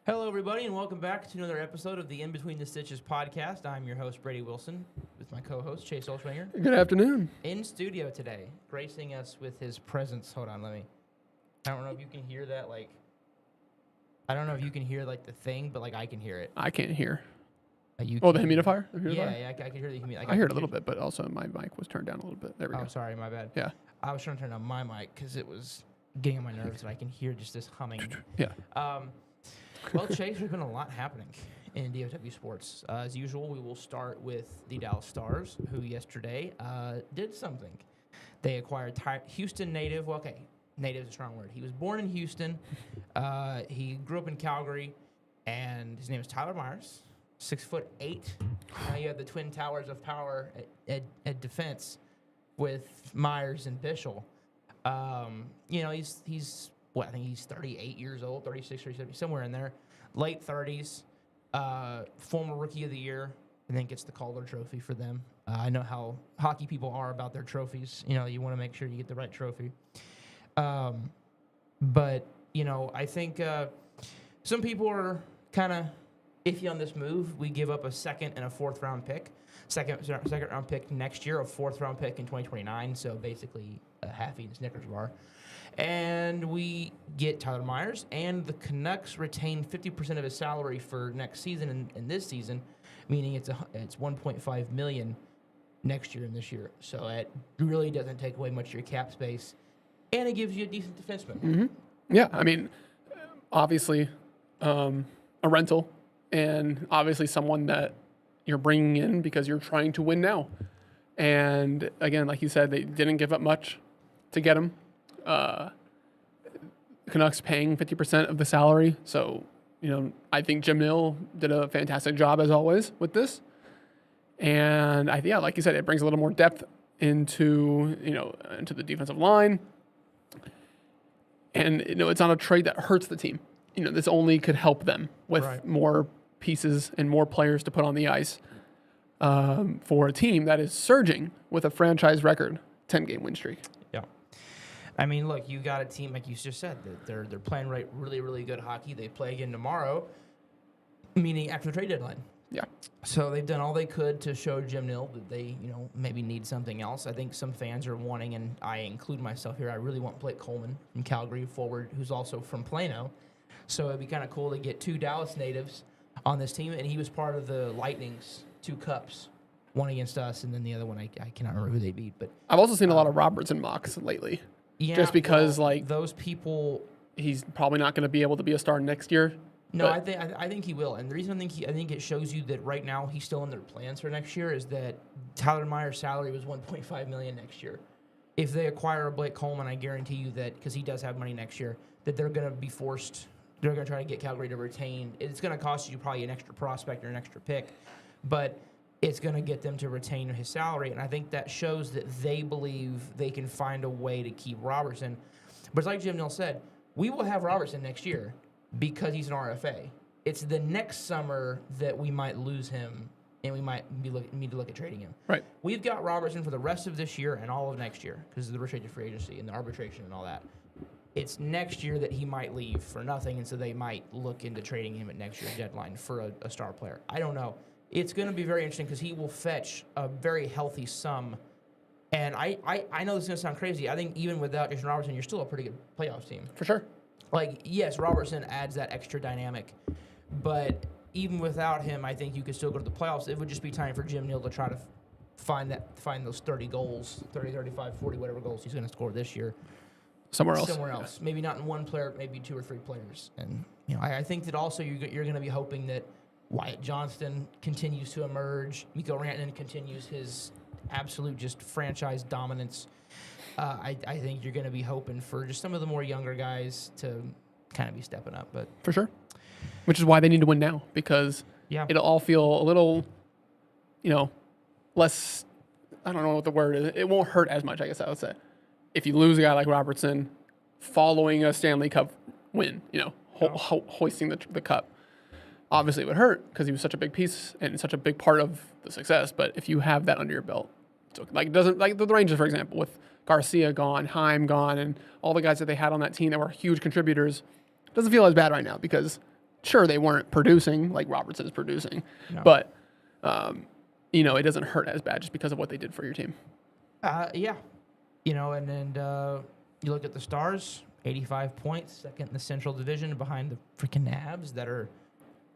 Hello, everybody, and welcome back to another episode of the In Between the Stitches podcast. I'm your host, Brady Wilson, with my co-host, Chase Olschwanger. Good afternoon. In studio today, gracing us with his presence. Hold on, I don't know if you can hear that, I don't know if you can hear, the thing, but, I can hear it. I can't hear. You Oh, the can- humidifier? Yeah, I can hear the humidifier. I heard a little bit, but also my mic was turned down a little bit. There we Oh, go. sorry, my bad. Yeah. I was trying to turn on my mic because it was getting on my nerves, and I can hear just this humming. Yeah. Well, Chase, there's been a lot happening in DFW sports. As usual, we will start with the Dallas Stars, who yesterday did something. They acquired Houston native. Well, okay, native is a strong word. He was born in Houston. He grew up in Calgary, and his name is Tyler Myers, 6'8". Now you have the twin towers of power at defense with Myers and Bischel. He's I think he's 38 years old, 36, 37, somewhere in there, late 30s, former Rookie of the Year, and then gets the Calder Trophy for them. I know how hockey people are about their trophies. You want to make sure you get the right trophy. But I think some people are kind of iffy on this move. We give up a second and a fourth round pick. Second round pick next year, a fourth round pick in 2029, so basically a half-eaten Snickers bar. And we get Tyler Myers, and the Canucks retain 50% of his salary for next season and this season, meaning it's $1.5 million next year and this year. So it really doesn't take away much of your cap space, and it gives you a decent defenseman. Mm-hmm. Yeah, I mean, obviously, a rental, and obviously someone that you're bringing in because you're trying to win now. And again, like you said, they didn't give up much to get him. Canucks paying 50% of the salary. So, I think Jim Nill did a fantastic job as always with this. And like you said, it brings a little more depth into the defensive line. And, it's not a trade that hurts the team. This only could help them with more pieces and more players to put on the ice for a team that is surging with a franchise record 10-game win streak. Yeah. I mean, look, you got a team, like you just said, that they're playing really, really good hockey. They play again tomorrow, meaning after the trade deadline. Yeah. So they've done all they could to show Jim Nill that they, maybe need something else. I think some fans are wanting, and I include myself here, I really want Blake Coleman from Calgary forward, who's also from Plano. So it'd be kind of cool to get two Dallas natives on this team, and he was part of the Lightning's 2 cups, one against us, and then the other one I cannot remember who they beat. But I've also seen a lot of Robertson mocks lately. Yeah, just because those people, he's probably not going to be able to be a star next year. No, I think he will, and the reason I think it shows you that right now he's still in their plans for next year is that Tyler Myers' salary was $1.5 million next year. If they acquire a Blake Coleman, I guarantee you that because he does have money next year, that they're going to be forced. They're going to try to get Calgary to retain. It's going to cost you probably an extra prospect or an extra pick, but it's going to get them to retain his salary. And I think that shows that they believe they can find a way to keep Robertson. But it's like Jim Nill said, we will have Robertson next year because he's an RFA. It's the next summer that we might lose him, and we might need to look at trading him. Right. We've got Robertson for the rest of this year and all of next year because of the restricted free agency and the arbitration and all that. It's next year that he might leave for nothing, and so they might look into trading him at next year's deadline for a star player. I don't know. It's going to be very interesting because he will fetch a very healthy sum. And I know this is going to sound crazy. I think even without Jason Robertson, you're still a pretty good playoffs team. For sure. Yes, Robertson adds that extra dynamic. But even without him, I think you could still go to the playoffs. It would just be time for Jim Nill to try to find those 30 goals, 30, 35, 40, whatever goals he's going to score this year. Somewhere else. Yeah. Maybe not in one player, maybe 2 or 3 players. And I think that also you're going to be hoping that Wyatt Johnston continues to emerge. Mikko Rantanen continues his absolute just franchise dominance. I think you're going to be hoping for just some of the more younger guys to kind of be stepping up. But for sure. Which is why they need to win now, because it'll all feel a little, less, I don't know what the word is. It won't hurt as much, I guess I would say. If you lose a guy like Robertson following a Stanley Cup win, hoisting the cup. Obviously, it would hurt because he was such a big piece and such a big part of the success. But if you have that under your belt, it doesn't like the Rangers, for example, with Garcia gone, Heim gone, and all the guys that they had on that team that were huge contributors, it doesn't feel as bad right now because Sure, they weren't producing like Robertson is producing, No. but it doesn't hurt as bad just because of what they did for your team. Yeah. And then you look at the Stars, 85 points, second in the Central Division behind the freaking Navs that are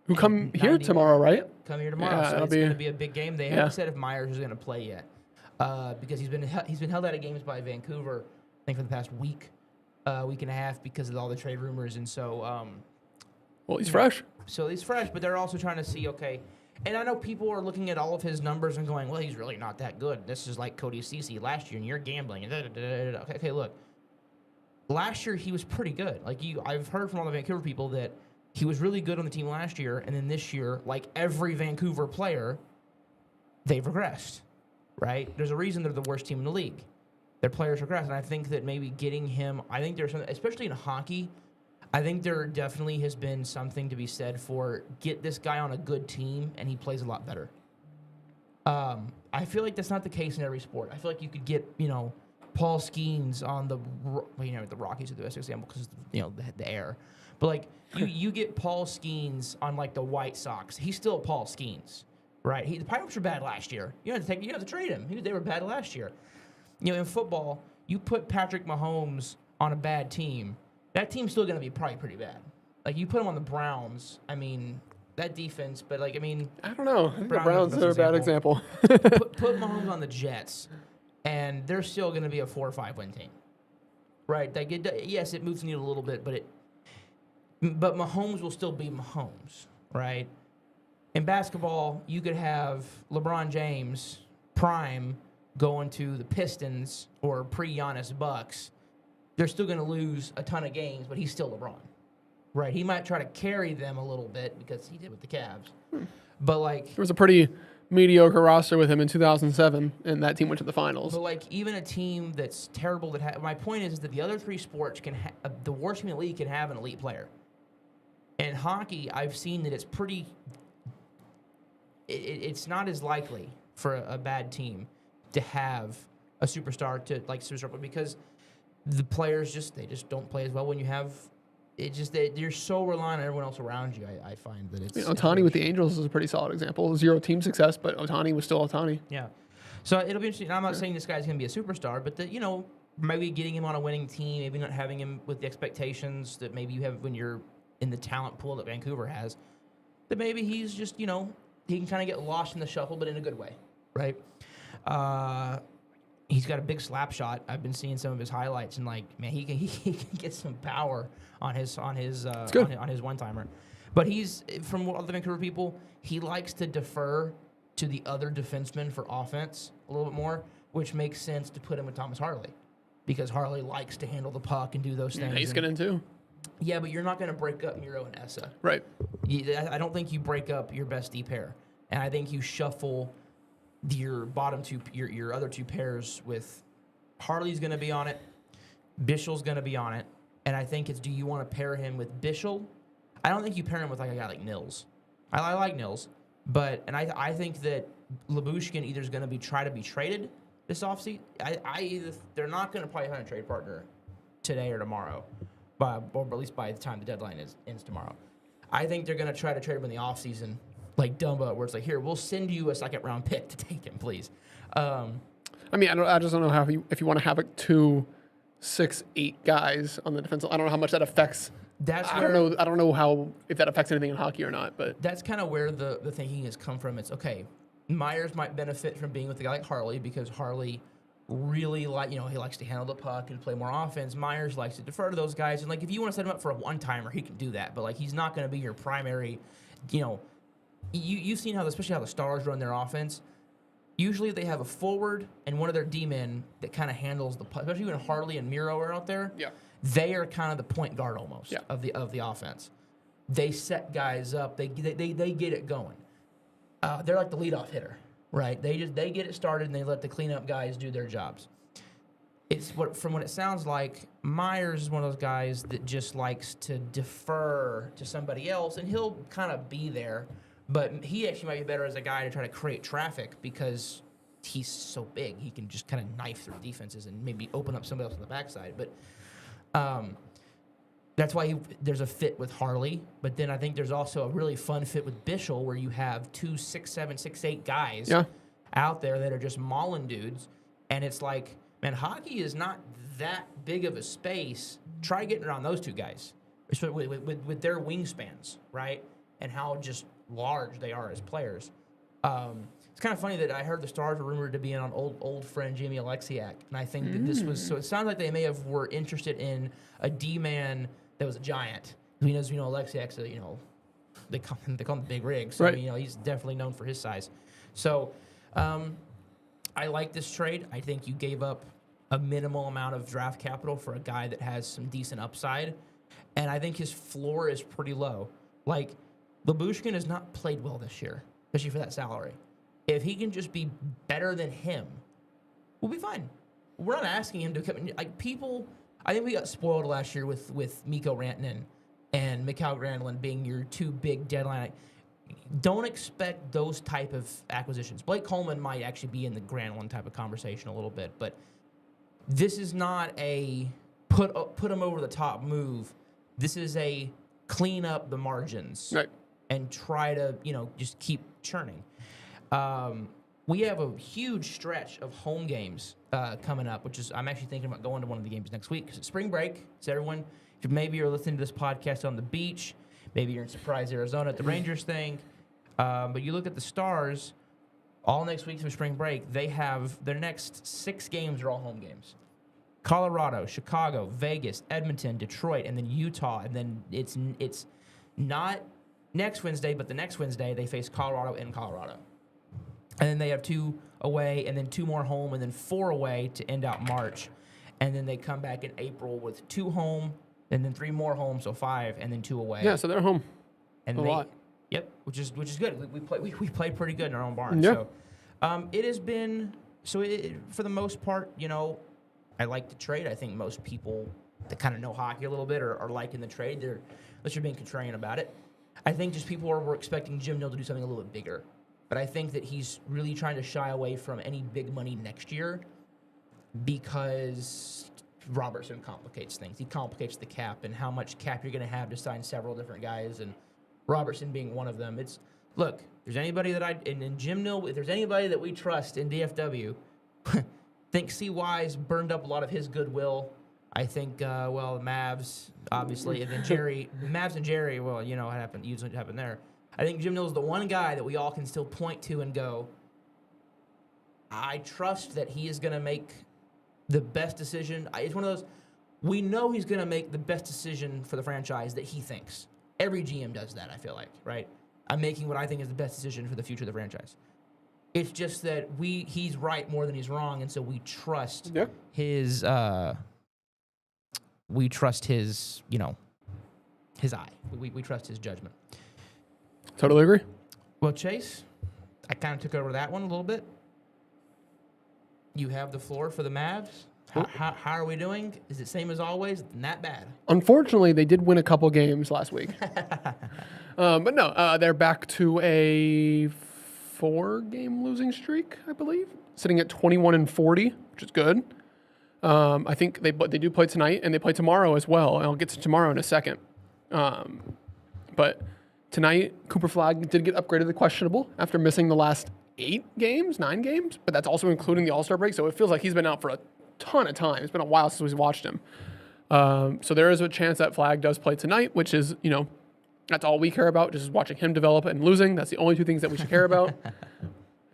Who come here 91. tomorrow, right? Come here tomorrow, Yeah, so that'll it's be- going to be a big game. They yeah. haven't said if Myers is going to play yet, because he's been held out of games by Vancouver, I think for the past week and a half because of all the trade rumors, and so Well, he's fresh. so he's fresh. But they're also trying to see, okay, and I know people are looking at all of his numbers and going, well, he's really not that good. This is like Cody Ceci last year, and you're gambling. And okay, look, last year he was pretty good. I've heard from all the Vancouver people that he was really good on the team last year, and then this year, like every Vancouver player, they've regressed, right? There's a reason they're the worst team in the league. Their players regress, and I think that maybe getting him, I think there's something, especially in hockey, I think there definitely has been something to be said for get this guy on a good team, and he plays a lot better. I feel like that's not the case in every sport. I feel like you could get, Paul Skeens on the Rockies are the best example because, the air. But, like, you get Paul Skeens on, like, the White Sox. He's still Paul Skeens, right? The Pirates were bad last year. You have to trade him. They were bad last year. In football, you put Patrick Mahomes on a bad team, that team's still going to be probably pretty bad. Like, you put him on the Browns, that defense, but, I don't know. I think the Browns Browns is the are a best bad example. put Mahomes on the Jets, and they're still going to be a 4 or 5 win team, right? Yes, it moves the needle a little bit, but Mahomes will still be Mahomes, right? In basketball, you could have LeBron James prime going to the Pistons or pre-Giannis Bucks. They're still going to lose a ton of games, but he's still LeBron, right? He might try to carry them a little bit because he did with the Cavs, but There was a pretty mediocre roster with him in 2007, and that team went to the finals. But even a team that's terrible my point is that the other three sports can the worst team in the league can have an elite player. In hockey, I've seen that it's pretty. It's not as likely for a bad team to have a superstar because the players just don't play as well when you have. You're so reliant on everyone else around you. I find that it's. Ohtani with the Angels is a pretty solid example. 0 team success, but Ohtani was still Ohtani. Yeah. So it'll be interesting. I'm not saying this guy's going to be a superstar, but maybe getting him on a winning team, maybe not having him with the expectations that maybe you have when you're in the talent pool that Vancouver has, that maybe he's just, he can kind of get lost in the shuffle, but in a good way, right? He's got a big slap shot. I've been seeing some of his highlights, and he can get some power on his one timer. But he's, from all the Vancouver people, he likes to defer to the other defensemen for offense a little bit more, which makes sense to put him with Thomas Harley, because Harley likes to handle the puck and do those things. He's getting too. Yeah, but you're not going to break up Miro and Essa. Right. I don't think you break up your best D pair, and I think you shuffle your bottom two, your other two pairs with Harley's going to be on it, Bischel's going to be on it, and I think it's, do you want to pair him with Bischel? I don't think you pair him with a guy like Nils. I like Nils, but I think that Lyubushkin either is going to try to be traded this offseason. They're not going to probably find a trade partner today or tomorrow, or at least by the time the deadline ends tomorrow. I think they're going to try to trade him in the offseason, like Dumba, where it's like, here, we'll send you a second-round pick to take him, please. I just don't know how if you want to have 2 6'8" guys on the defensive. I don't know how much that affects. I don't know how if that affects anything in hockey or not. But that's kind of where the thinking has come from. It's okay. Myers might benefit from being with a guy like Harley because Harley really he likes to handle the puck and play more offense. Myers likes to defer to those guys, and if you want to set him up for a one-timer, he can do that. But he's not going to be your primary. You've seen especially how the Stars run their offense. Usually they have a forward and one of their D-men that kind of handles the puck. Especially when Harley and Miro are out there. Yeah. They are kind of the point guard almost yeah. of the offense. They set guys up. They get it going. They're like the leadoff hitter, right? They get it started and they let the cleanup guys do their jobs. From what it sounds like, Myers is one of those guys that just likes to defer to somebody else, and he'll kind of be there. But he actually might be better as a guy to try to create traffic because he's so big. He can just kind of knife through defenses and maybe open up somebody else on the backside. But That's why there's a fit with Harley, but then I think there's also a really fun fit with Bischel where you have 2 6'7", 6'8" guys out there that are just mauling dudes. And it's like, man, hockey is not that big of a space. Try getting around those two guys with their wingspans, right? And how just large they are as players. It's kind of funny that I heard the Stars were rumored to be in on old friend Jamie Alexiak. And I think that this was, so it sounds like they were interested in a D-man that was a giant. He knows, Alexiak's they call him the Big Rig. So, right. He's definitely known for his size. So, I like this trade. I think you gave up a minimal amount of draft capital for a guy that has some decent upside. And I think his floor is pretty low. Like, Lyubushkin has not played well this year, especially for that salary. If he can just be better than him, we'll be fine. We're not asking him to come in. Like, people, I think we got spoiled last year with Mikko Rantanen and Mikael Granlund being your two big deadline. Don't expect those type of acquisitions. Blake Coleman might actually be in the Granlund type of conversation a little bit, but this is not a put him over the top move. This is a clean up the margins and try to just keep churning. We have a huge stretch of home games coming up, which is I'm actually thinking about going to one of the games next week because it's spring break. So everyone, maybe you're listening to this podcast on the beach. Maybe you're in Surprise, Arizona at the Rangers thing. But you look at the Stars, all next week through spring break, they have their next 6 games are all home games. Colorado, Chicago, Vegas, Edmonton, Detroit, and then Utah. And then it's not next Wednesday, but the next Wednesday they face Colorado in Colorado. And then they have 2 away, and then 2 more home, and then 4 away to end out March. And then they come back in April with 2 home, and then 3 more home, so 5, and then 2 away. Yeah, so they're home and a lot. Yep, which is good. We played pretty good in our own barn. Yeah. So, it has been for the most part. I like the trade. I think most people that kind of know hockey a little bit are liking the trade. Unless you're being contrarian about it. I think just people were expecting Jim Nill to do something a little bit bigger. But I think that he's really trying to shy away from any big money next year because Robertson complicates things. He complicates the cap and how much cap you're going to have to sign several different guys, and Robertson being one of them. Look, there's anybody that in Jim Nill, if there's anybody that we trust in DFW, think C. Wise burned up a lot of his goodwill. I think, the Mavs, obviously, and then Mavs and Jerry, what happened, usually happened there. I think Jim Nill is the one guy that we all can still point to and go, I trust that he is going to make the best decision. It's one of those, we know he's going to make the best decision for the franchise that he thinks. Every GM does that, I feel like, right? I'm making what I think is the best decision for the future of the franchise. It's just that he's right more than he's wrong, and so we trust his his eye. We trust his judgment. Totally agree. Well, Chase, I kind of took over that one a little bit. You have the floor for the Mavs. How are we doing? Is it same as always? Not bad. Unfortunately, they did win a couple games last week. But no, they're back to a 4-game losing streak, I believe, sitting at 21-40, which is good. I think they do play tonight, and they play tomorrow as well. And I'll get to tomorrow in a second. But tonight, Cooper Flagg did get upgraded to questionable after missing the last 9 games, but that's also including the All-Star break. So it feels like he's been out for a ton of time. It's been a while since we've watched him. So there is a chance that Flagg does play tonight, which is, that's all we care about, just watching him develop and losing. That's the only 2 things that we should care about.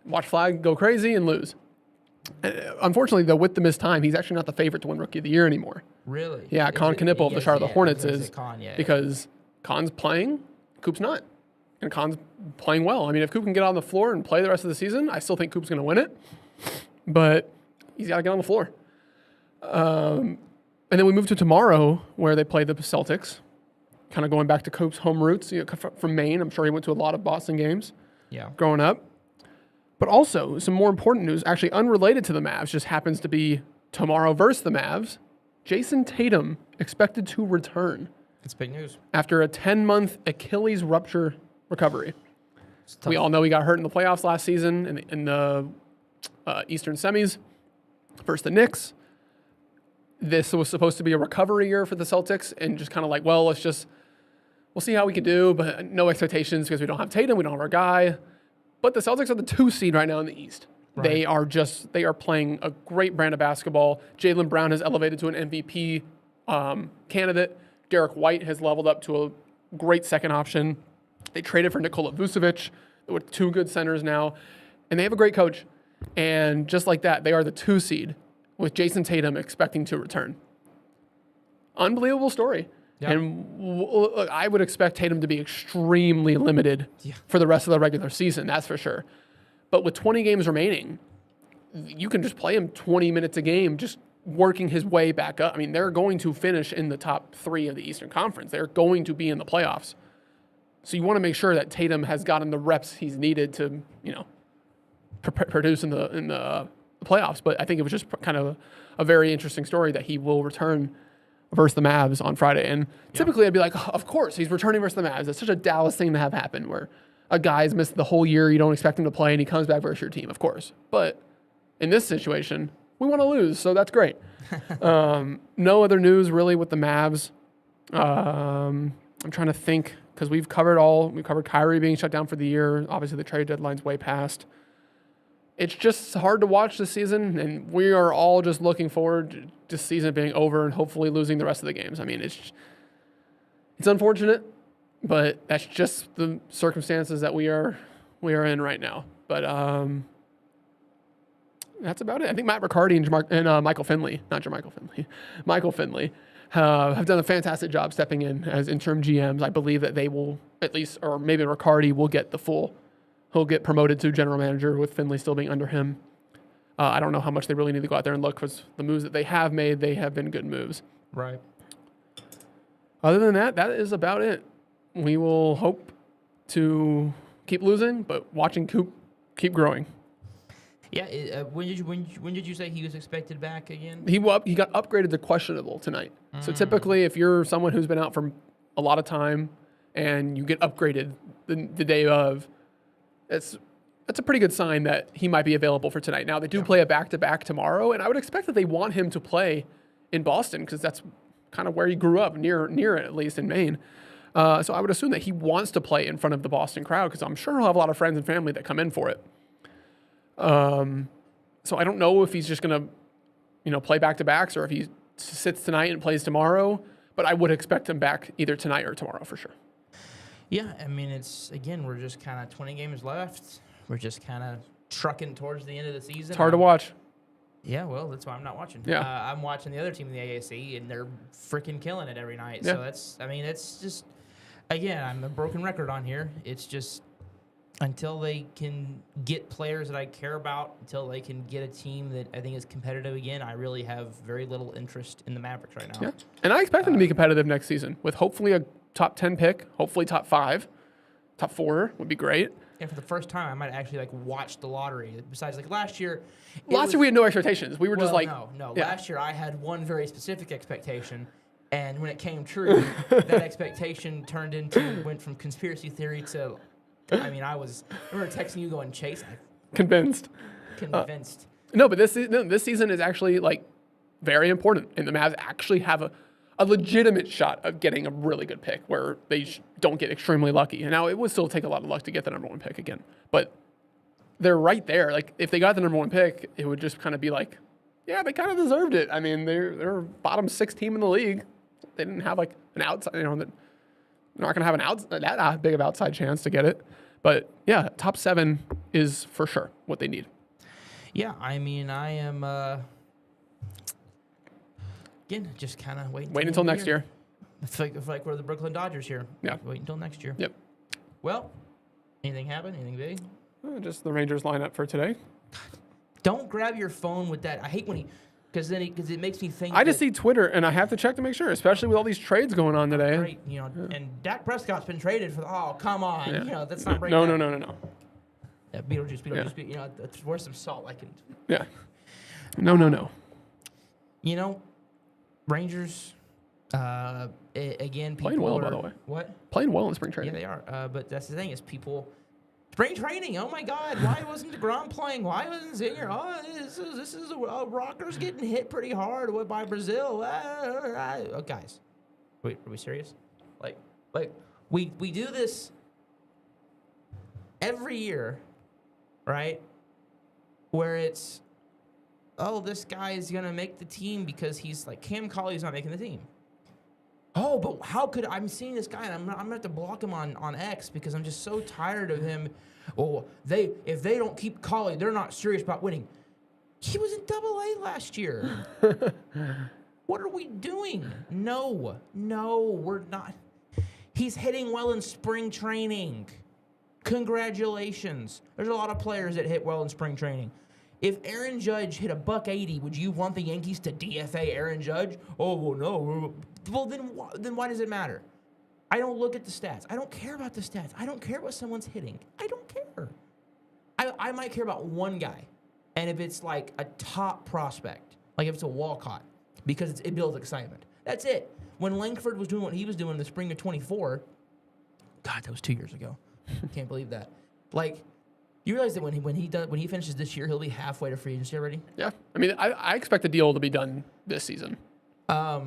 Watch Flagg go crazy and lose. Unfortunately, though, with the missed time, he's actually not the favorite to win Rookie of the Year anymore. Really? Yeah, Con Knippel of the Charlotte Hornets is because Con's playing, Coop's not. And Con's playing well. I mean, if Coop can get on the floor and play the rest of the season, I still think Coop's going to win it. But he's got to get on the floor. And then we move to tomorrow where they play the Celtics. Kind of going back to Coop's home roots, from Maine. I'm sure he went to a lot of Boston games growing up. But also, some more important news, actually unrelated to the Mavs, just happens to be tomorrow versus the Mavs. Jason Tatum expected to return. It's big news. After a 10-month Achilles rupture recovery. We all know he got hurt in the playoffs last season in the Eastern semis versus the Knicks. this was supposed to be a recovery year for the Celtics and just kind of like, well, we'll see how we can do, but no expectations because we don't have Tatum, we don't have our guy. But the Celtics are the 2 seed right now in the East. Right. They are playing a great brand of basketball. Jaylen Brown has elevated to an MVP candidate. Derek White has leveled up to a great second option. They traded for Nikola Vucevic with 2 good centers now, and they have a great coach. And just like that, they are the 2 seed with Jason Tatum expecting to return. Unbelievable story. Yeah. And look, I would expect Tatum to be extremely limited for the rest of the regular season, that's for sure. But with 20 games remaining, you can just play him 20 minutes a game, just working his way back up. I mean, they're going to finish in the top 3 of the Eastern Conference. They're going to be in the playoffs. So you want to make sure that Tatum has gotten the reps he's needed to, produce in the playoffs. But I think it was just kind of a very interesting story that he will return versus the Mavs on Friday. And typically I'd be like, of course, he's returning versus the Mavs. It's such a Dallas thing to have happen where a guy's missed the whole year, you don't expect him to play, and he comes back versus your team, of course. But in this situation, we want to lose, so that's great. No other news really with the Mavs. I'm trying to think because we covered Kyrie being shut down for the year. Obviously, the trade deadline's way past. It's just hard to watch this season, and we are all just looking forward to this season being over and hopefully losing the rest of the games. I mean, it's unfortunate, but that's just the circumstances that we are in right now. But that's about it. I think Matt Riccardi and Michael Finley have done a fantastic job stepping in as interim GMs. I believe that they will at least, or maybe Riccardi will get he'll get promoted to general manager with Finley still being under him. I don't know how much they really need to go out there and look because the moves that they have made, they have been good moves. Right. Other than that, that is about it. We will hope to keep losing, but watching Coop keep growing. Yeah. When did you say he was expected back again? He got upgraded to questionable tonight. So typically, if you're someone who's been out for a lot of time and you get upgraded the day of, that's a pretty good sign that he might be available for tonight. Now, they do play a back-to-back tomorrow, and I would expect that they want him to play in Boston because that's kind of where he grew up, near it, at least in Maine. So I would assume that he wants to play in front of the Boston crowd because I'm sure he'll have a lot of friends and family that come in for it. So I don't know if he's just going to, play back-to-backs or if he sits tonight and plays tomorrow, but I would expect him back either tonight or tomorrow for sure. Yeah, I mean, we're just kind of 20 games left. We're just kind of trucking towards the end of the season. It's hard to watch. Yeah, well, that's why I'm not watching. Yeah. I'm watching the other team in the AAC, and they're freaking killing it every night. Yeah. So, it's just, again, I'm a broken record on here. It's just until they can get players that I care about, until they can get a team that I think is competitive again, I really have very little interest in the Mavericks right now. Yeah, and I expect them to be competitive next season with hopefully a top 10 pick, hopefully top 5. Top 4 would be great. And for the first time, I might actually watch the lottery. Besides, last year. Last year we had no expectations. We were just like, no. Yeah. Last year I had one very specific expectation, and when it came true, that expectation went from conspiracy theory to. I remember texting you going, Chase. Convinced. No, but this season is actually very important, and the Mavs actually have a legitimate shot of getting a really good pick where they don't get extremely lucky. And now it would still take a lot of luck to get the number 1 pick again, but they're right there. If they got the number 1 pick, it would just kind of be yeah, they kind of deserved it. I mean, they're bottom 6 team in the league. They didn't have an outside, they're not going to have that big of outside chance to get it. But yeah, top 7 is for sure what they need. Yeah, I mean, I am, again, just kind of waiting until next year. It's like we're the Brooklyn Dodgers here. Yeah. Wait until next year. Yep. Well, anything happen? Anything big? Just the Rangers lineup for today. Don't grab your phone with that. I hate when because it makes me think. I just see Twitter and I have to check to make sure, especially with all these trades going on today. Great, and Dak Prescott's been traded for. Oh, come on, Yeah. That's not No. Yeah, Beetlejuice. Where's some salt? I can. Yeah. No. Rangers. Again, people playing well, by the way. What? Playing well in spring Yeah, training. they are. But that's the thing is people Spring training. Oh my God! Why wasn't DeGrom playing? Why wasn't Zinger? Oh, this is Rocker's getting hit pretty hard by Brazil. Oh, guys, wait, are we serious? Like we do this every year, right? Where it's, oh, this guy is gonna make the team because he's like Cam Colley's not making the team. Oh, but how could I'm seeing this guy and I'm gonna have to block him on X because I'm just so tired of him. Oh, if they don't keep Colley, they're not serious about winning. He was in AA last year. What are we doing? No, we're not. He's hitting well in spring training. Congratulations. There's a lot of players that hit well in spring training. If Aaron Judge hit $180, would you want the Yankees to DFA Aaron Judge? Oh, well, no. Well, then why does it matter? I don't look at the stats. I don't care about the stats. I don't care what someone's hitting. I don't care. I might care about one guy, and if it's like a top prospect, like if it's a Walcott, because it builds excitement. That's it. When Langford was doing what he was doing in the spring of 24, God, that was 2 years ago. Can't believe that. Like, you realize that when he finishes this year, he'll be halfway to free agency already? Yeah. I mean, I expect the deal to be done this season. But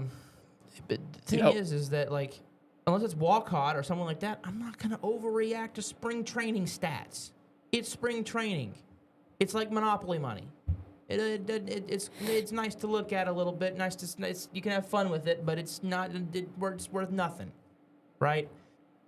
the thing is that, like, unless it's Walcott or someone like that, I'm not going to overreact to spring training stats. It's spring training. It's like Monopoly money. It's nice to look at a little bit. You can have fun with it, but it's not. It's worth nothing, right?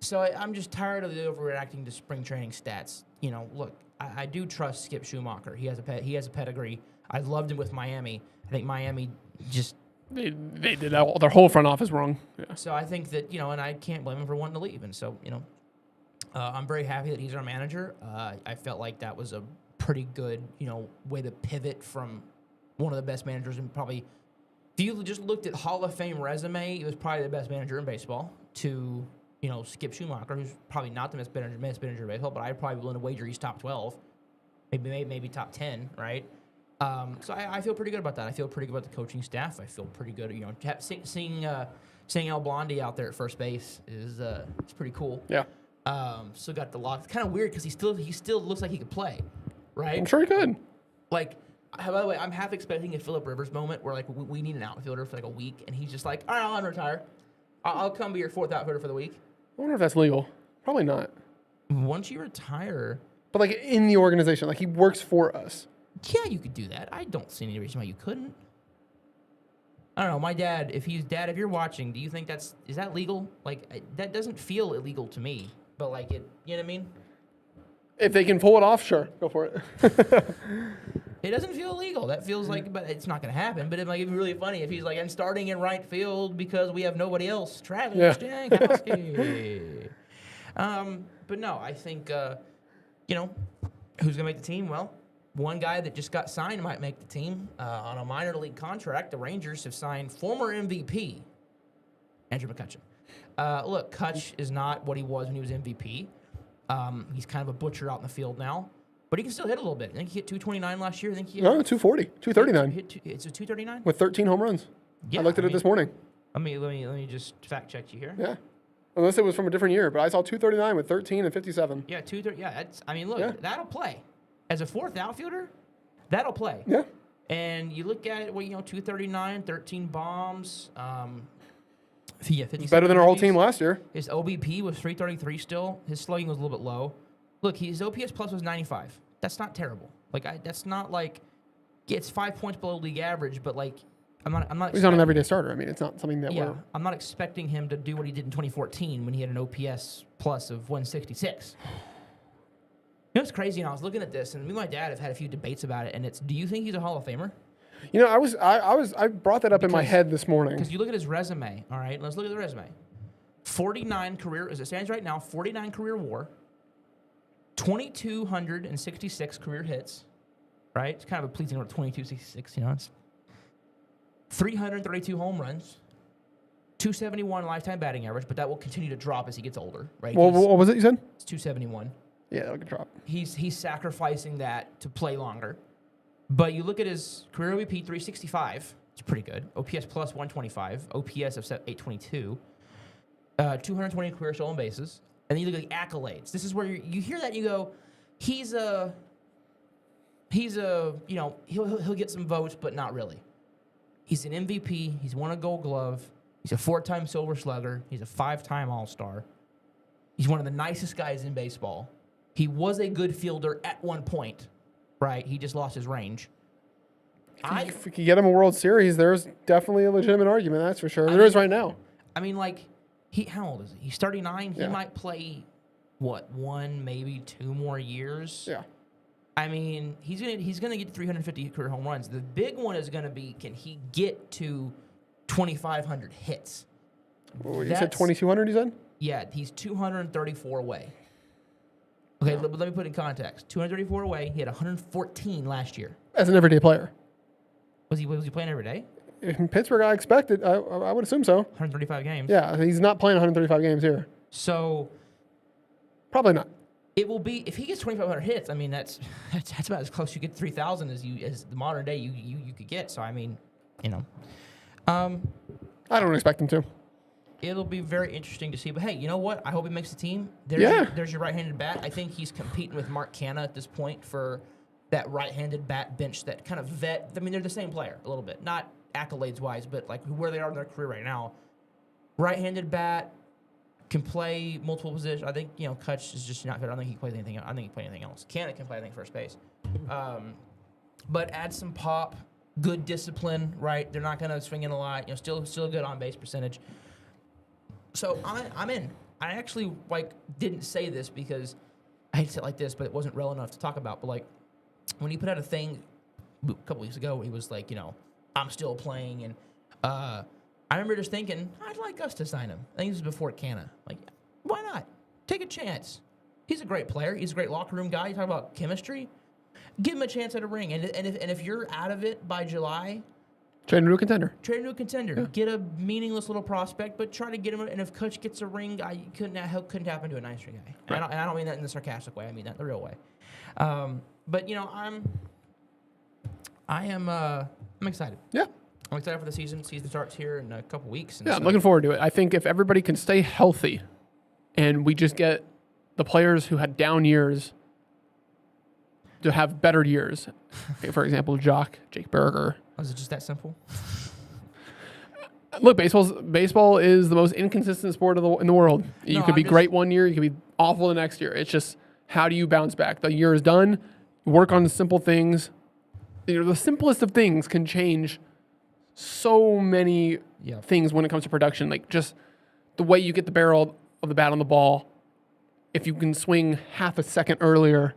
So I'm just tired of the overreacting to spring training stats. You know, look, I do trust Skip Schumacher. He has a pedigree. I loved him with Miami. I think Miami just they did their whole front office wrong. Yeah. So I think that, you know, and I can't blame him for wanting to leave. And so, you know, I'm very happy that he's our manager. I felt like that was a pretty good, you know, way to pivot from one of the best managers and probably, if you just looked at Hall of Fame resume, he was probably the best manager in baseball, to, you know, Skip Schumacher, who's probably not the best manager in baseball, but I'd probably be willing to wager he's top 12, maybe top 10, right? So I feel pretty good about that. I feel pretty good about the coaching staff. I feel pretty good, you know, seeing El Blondie out there at first base is it's pretty cool. Yeah. Still got the lock. It's kind of weird because he still looks like he could play, right? I'm sure he could. Like, by the way, I'm half expecting a Phillip Rivers moment where, like, we need an outfielder for like a week, and he's just like, all right, I'll retire. I'll come be your fourth outfielder for the week. I wonder if that's legal. Probably not. Once you retire, but like in the organization, like he works for us. Yeah, you could do that. I don't see any reason why you couldn't. I don't know. My dad, if you're watching, do you think is that legal? Like, that doesn't feel illegal to me, but like it, you know what I mean? If they can pull it off, sure, go for it. It doesn't feel illegal. That feels like, but it's not going to happen. But it might be really funny if he's like, I'm starting in right field because we have nobody else. Travis Jankowski. But no, I think, you know, who's going to make the team? Well, one guy that just got signed might make the team on a minor league contract. The Rangers have signed former MVP, Andrew McCutchen. Look, Kutch is not what he was when he was MVP. He's kind of a butcher out in the field now. But he can still hit a little bit. I think he hit 229 last year. I think he hit, no, 240, 239. It's a 239 with 13 home runs. Yeah, I looked at it this morning. Let me just fact check you here. Yeah, unless it was from a different year, but I saw 239 with 13 and 57. Yeah, 230. Yeah, that's. I mean, look, that'll play as a fourth outfielder. That'll play. Yeah. And you look at it, well, you know, 239, 13 bombs. Yeah, 57 better than our whole team last year. His OBP was 333 still. His slugging was a little bit low. Look, his OPS plus was 95. That's not terrible. Like, that's not like it's 5 points below league average, but like I'm not. He's not an everyday starter. I mean, it's not something that I'm not expecting him to do what he did in 2014 when he had an OPS plus of 166. You know what's crazy? And I was looking at this, and me and my dad have had a few debates about it. And it's, do you think he's a Hall of Famer? You know, I brought that up in my head this morning. Because you look at his resume. All right, let's look at the resume. 49 career, as it stands right now, 49 career WAR. 2,266 career hits, right? It's kind of a pleasing number, 2,266, you know. It's 332 home runs, 271 lifetime batting average, but that will continue to drop as he gets older, right? Well, what was it you said? It's 271. Yeah, that'll drop. He's sacrificing that to play longer. But you look at his career OBP, 365. It's pretty good. OPS plus 125. OPS of 822. 220 career stolen bases. And then you look at the accolades. This is where you hear that and you go, he's a he'll get some votes, but not really. He's an MVP. He's won a Gold Glove. He's a 4-time Silver Slugger. He's a 5-time All-Star. He's one of the nicest guys in baseball. He was a good fielder at one point, right? He just lost his range. If we could get him a World Series, there's definitely a legitimate argument, that's for sure. There is right now. I mean, like, how old is he? He's 39. He Yeah. might play, what, 1, maybe 2 more years? Yeah. I mean, he's gonna get 350 career home runs. The big one is gonna be, can he get to 2,500 hits? You said 2,200, you said? Yeah, he's 234 away. Okay, let me put it in context. 234 away. He had 114 last year. As an everyday player. Was he playing every day? In Pittsburgh, I expected. I would assume so. 135 games. Yeah, he's not playing 135 games here. So Probably not. it will be, if he gets 2,500 hits. I mean, that's about as close you get 3,000 as the modern day you could get. So I mean, I don't expect him to. it'll be very interesting to see. But hey, you know what? I hope he makes the team. There's your right-handed bat. I think he's competing with Mark Canha at this point for that right-handed bat bench, that kind of vet. I mean, they're the same player a little bit, not accolades-wise, but like where they are in their career right now. Right-handed bat, can play multiple positions. I think, Kutch is just not fit. I don't think he can play anything else. I think he can play anything else. Canha can play, I think, first base. But add some pop, good discipline, right? They're not going to swing in a lot. Still a good on-base percentage. So I'm in. I actually, didn't say this because I hate to say it like this, but it wasn't relevant enough to talk about. But, when he put out a thing a couple weeks ago, he was like, I'm still playing. And I remember just thinking, I'd like us to sign him. I think this was before Canha. Like, why not? Take a chance. He's a great player. He's a great locker room guy. You talk about chemistry. Give him a chance at a ring. And if you're out of it by July, Trade him to a contender. trade him to a contender. Yeah. Get a meaningless little prospect, but try to get him. And if Kutch gets a ring, couldn't happen to a nicer guy. Right. And I don't mean that in the sarcastic way. I mean that the real way. But I'm excited. Yeah. I'm excited for the season. Season starts here in a couple weeks. And Yeah, so- I'm looking forward to it. I think if everybody can stay healthy and we just get the players who had down years to have better years. Okay, for example, Jake Berger. Was it just that simple? Look, baseball is the most inconsistent sport in the world. You No, could be I'm just- great one year, you could be awful the next year. It's just, how do you bounce back? The year is done. Work on the simple things. The simplest of things can change so many Yeah. things when it comes to production. Like just the way you get the barrel of the bat on the ball. If you can swing half a second earlier,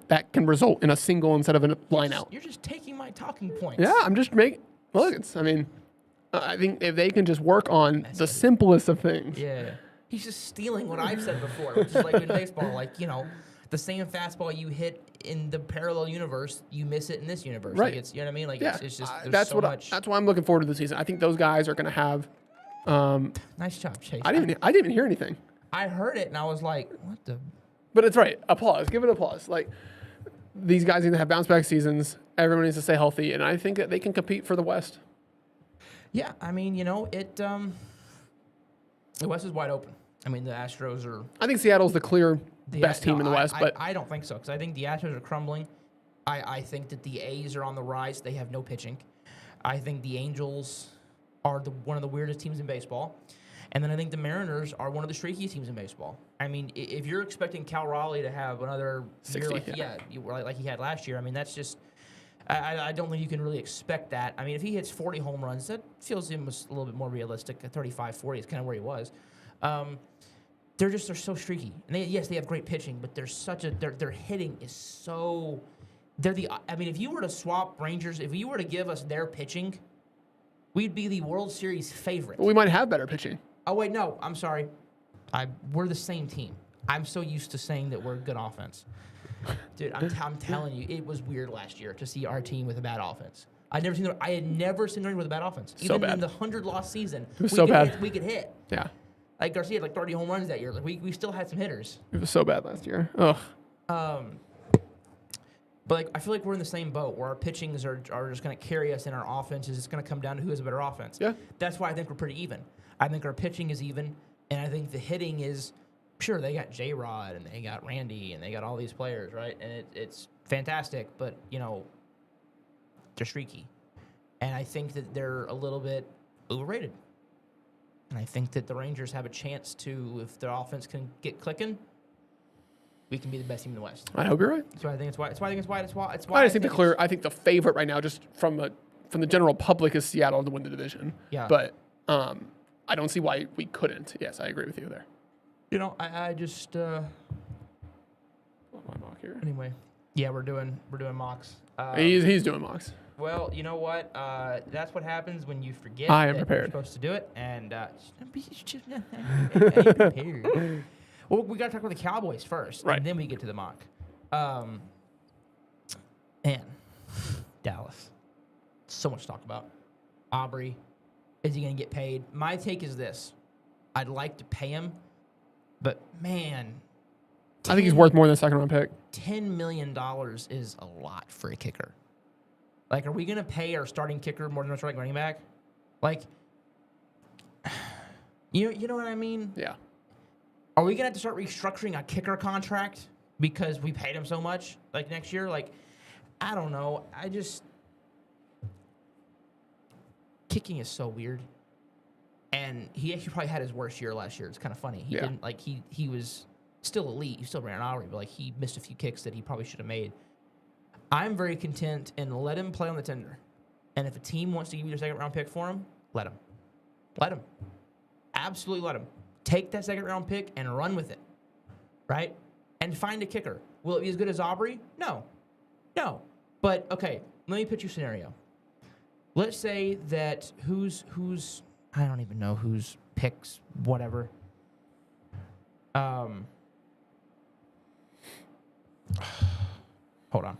that can result in a single instead of a line out. You're just taking my talking points. Yeah, I'm just making. Look, I think if they can just work on the simplest of things. Yeah. He's just stealing what I've said before, which is like in baseball, the same fastball you hit in the parallel universe, you miss it in this universe. Right. Like it's, you know what I mean? Like Yeah, it's just there's that's so what. much. That's why I'm looking forward to the season. I think those guys are going to have. Nice job, Chase. I didn't even hear anything. I heard it and I was like, what the? But it's right. Applause. Give it applause. Like, these guys need to have bounce back seasons. Everyone needs to stay healthy, and I think that they can compete for the West. Yeah, I mean, the West is wide open. I mean, the Astros are I think Seattle's the clear best team in the West, but I don't think so because I think the Astros are crumbling. I think that the A's are on the rise. They have no pitching. I think the Angels are one of the weirdest teams in baseball. And then I think the Mariners are one of the streakiest teams in baseball. I mean, if you're expecting Cal Raleigh to have another 60, year like he had last year, I mean, that's just I don't think you can really expect that. I mean, if he hits 40 home runs, that feels a little bit more realistic. 35, 40 is kind of where he was. They're so streaky. And they have great pitching, but their hitting is so. If you were to swap Rangers, if you were to give us their pitching, we'd be the World Series favorite. we might have better pitching. Oh wait, no, I'm sorry. We're the same team. I'm so used to saying that we're good offense. Dude, I'm telling you, it was weird last year to see our team with a bad offense. I had never seen them with a bad offense. So Even bad. in the 100-loss season, It was so bad. we could hit. Yeah, Like Garcia had 30 home runs that year. Like we still had some hitters. it was so bad last year. Ugh. But I feel like we're in the same boat where our pitchings are just going to carry us, and our offense is just going to come down to who has a better offense. Yeah. That's why I think we're pretty even. I think our pitching is even, and I think the hitting is sure, they got J-Rod and they got Randy and they got all these players, right? And it's fantastic, but, they're streaky. And I think that they're a little bit overrated. And I think that the Rangers have a chance to, if their offense can get clicking, we can be the best team in the West. I hope you're right. So I think it's why. I just think I think the favorite right now, just from the general public, is Seattle to win the division. Yeah. But I don't see why we couldn't. Yes, I agree with you there. I just My mock here. anyway. Yeah, we're doing mocks. He's doing mocks. Well, you know what? That's what happens when you forget. I am that prepared. You're supposed to do it, and prepared. Well, we got to talk about the Cowboys first, Right. and then we get to the mock. Man, Dallas. So much to talk about. Aubrey, is he going to get paid? My take is this: I'd like to pay him, but man, I think he's worth more than a second round pick. $10 million is a lot for a kicker. Like, are we going to pay our starting kicker more than our starting running back? Like, you know what I mean? Yeah. Are we going to have to start restructuring a kicker contract because we paid him so much, like, next year? Like, I don't know. Kicking is so weird. And he actually probably had his worst year last year. It's kind of funny. He didn't, like, he was still elite. He still ran Aubrey, but, like, he missed a few kicks that he probably should have made. I'm very content and let him play on the tender. And if a team wants to give you their second round pick for him, let him. Let him. Absolutely let him. Take that second round pick and run with it. Right? And find a kicker. Will it be as good as Aubrey? No. No. But, okay, let me put you a scenario. Let's say that who's I don't even know whose picks, whatever. Hold on.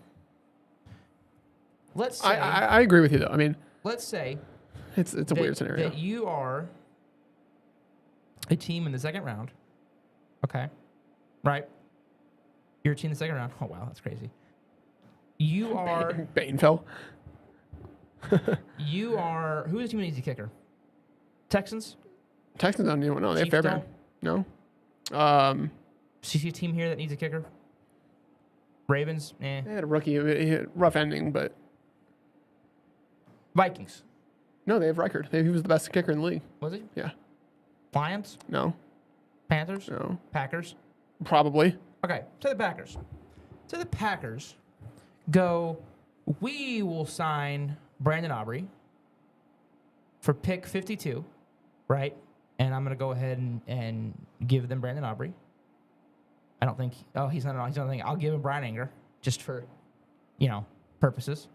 Let's say, I agree with you though. I mean, let's say it's a weird scenario. that you are a team in the second round. Okay. Right? You're a team in the second round. Oh, wow, that's crazy. You are... Bane fell. You are... Who is the team that needs a kicker? Texans? Texans don't need one. No, they have Chiefs Fairbairn. No. CC team here that needs a kicker? Ravens? Eh. They had a rookie. He had a rough ending, but Vikings? no, they have Reichard. He was the best kicker in the league. Was he? Yeah. Lions? No. Panthers? No. Packers? Probably. Okay, to the Packers. So the Packers go, we will sign Brandon Aubrey for pick 52, right? And I'm going to go ahead and give them Brandon Aubrey. I don't think, he's not I'll give him Brian Anger just for, purposes.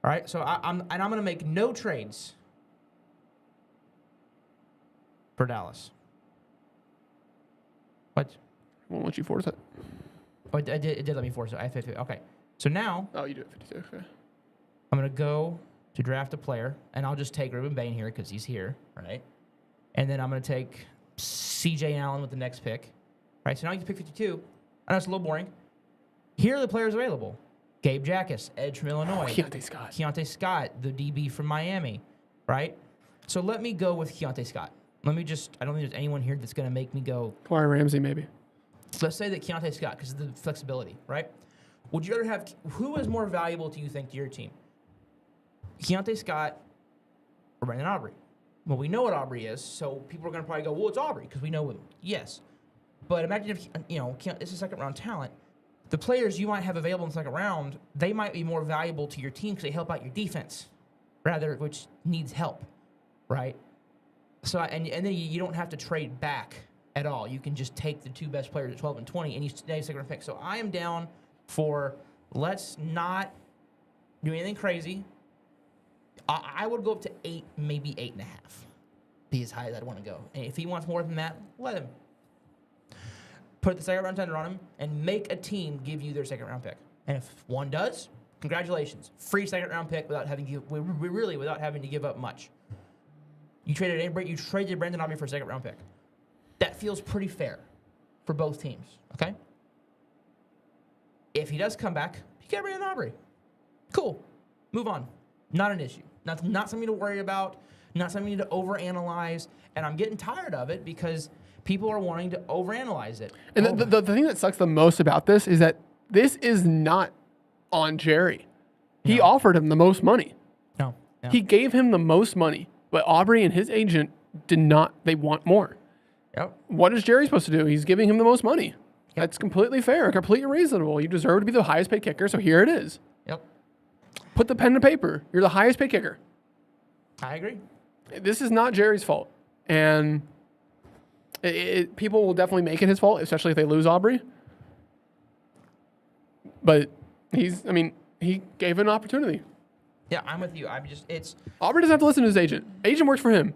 All right, so I'm going to make no trades for Dallas. What? Won't let you force it. Oh, it did let me force it. I have 50. Okay. So now Oh, you do it 52. Okay. I'm going to go to draft a player, and I'll just take Ruben Bain here because he's here, right? And then I'm going to take C.J. Allen with the next pick. Right, so now you can pick 52. I know it's a little boring. Here are the players available. Gabe Jackas, edge from Illinois. Keontae Scott. Keontae Scott, the DB from Miami, right? So let me go with Keontae Scott. I don't think there's anyone here that's going to make me go. Kawhi Ramsey, maybe. Let's say that Keontae Scott, because of the flexibility, right? Would you rather have, who is more valuable to you think to your team? Keontae Scott or Brandon Aubrey? Well, we know what Aubrey is, so people are going to probably go, well, it's Aubrey, because we know him. Yes. But imagine if, it's a second round talent. The players you might have available in the second round, they might be more valuable to your team because they help out your defense, which needs help, right? So, and then you don't have to trade back at all. You can just take the two best players at 12 and 20, and you stay second round pick. So I am down for let's not do anything crazy. I would go up to 8, maybe 8.5. Be as high as I'd want to go. And if he wants more than that, let him. Put the second round tender on him and make a team give you their second round pick. And if one does, congratulations. Free second round pick without having to give up much. You traded Brandon Aubrey for a second round pick. That feels pretty fair for both teams, okay? If he does come back, you get Brandon Aubrey. Cool. Move on. Not an issue. Not something to worry about. Not something to overanalyze. And I'm getting tired of it because people are wanting to overanalyze it. And the thing that sucks the most about this is that this is not on Jerry. He offered him the most money. No. He gave him the most money, but Aubrey and his agent did not. They want more. Yep. What is Jerry supposed to do? He's giving him the most money. That's completely fair, completely reasonable. You deserve to be the highest paid kicker, so here it is. Yep. Put the pen to paper. You're the highest paid kicker. I agree. This is not Jerry's fault. And people will definitely make it his fault, especially if they lose Aubrey. But he gave an opportunity. Yeah, I'm with you. Aubrey doesn't have to listen to his agent. Agent works for him.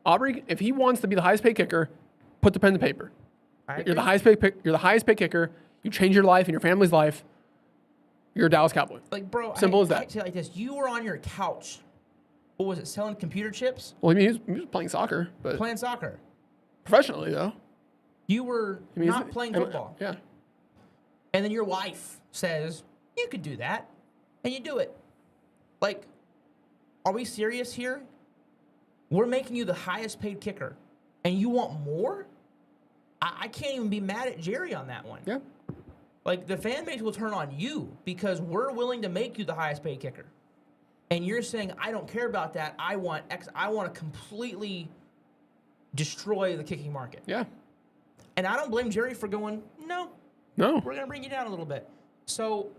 Aubrey, if he wants to be the highest paid kicker, put the pen to paper. You're the highest paid kicker. You change your life and your family's life. You're a Dallas Cowboy. Like, bro, Simple as that. I tell you like this. You were on your couch. What was it, selling computer chips? Well, I mean, he was playing soccer, but Playing soccer. professionally, though. You were not playing football. Yeah. And then your wife says, you could do that. And you do it. Like, are we serious here? We're making you the highest paid kicker. And you want more? I can't even be mad at Jerry on that one. Yeah. Like, the fan base will turn on you because we're willing to make you the highest paid kicker. And you're saying, I don't care about that. I want to completely destroy the kicking market. Yeah. And I don't blame Jerry for going, no, No. we're going to bring you down a little bit. So,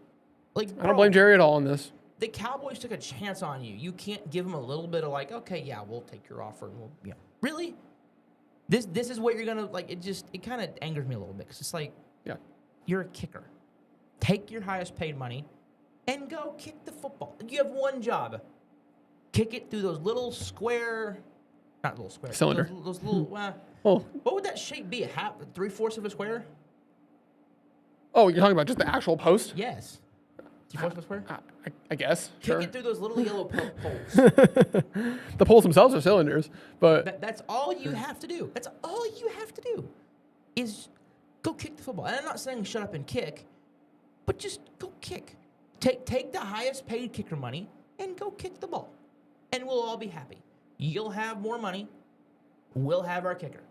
like, I don't blame Jerry at all on this. The Cowboys took a chance on you. You can't give them a little bit of like, okay, yeah, we'll take your offer. And really? This is what you're going to, like, it kind of angers me a little bit because it's like, Yeah. you're a kicker. Take your highest paid money and go kick the football. You have one job. Kick it through those little square, not little square. Cylinder. Those little, Oh. what would that shape be? A half, 3/4 of a square? Oh, you're talking about just the actual post? Yes. 3/4 of a square? I guess. Kick Sure. it through those little yellow poles. The poles themselves are cylinders, but That's all you have to do. That's all you have to do is go kick the football. And I'm not saying shut up and kick, but just go kick. Take the highest paid kicker money and go kick the ball. And we'll all be happy. You'll have more money. We'll have our kicker.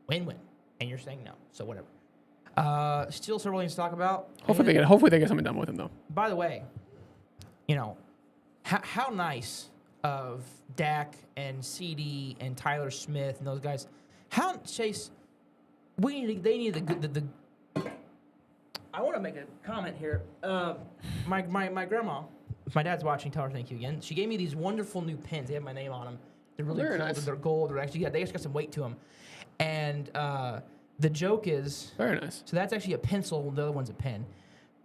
Win-win. And you're saying no. So whatever. Still several things to talk about. hopefully they get something done with him though. By the way, you know, how nice of Dak and CD and Tyler Smith and those guys. How, Chase, they need the I want to make a comment here. My grandma, if my dad's watching, tell her thank you again. She gave me these wonderful new pins. They have my name on them. They're really Very cool. nice. They're gold. They actually got some weight to them. And the joke is, Very nice. so that's actually a pencil. The other one's a pen.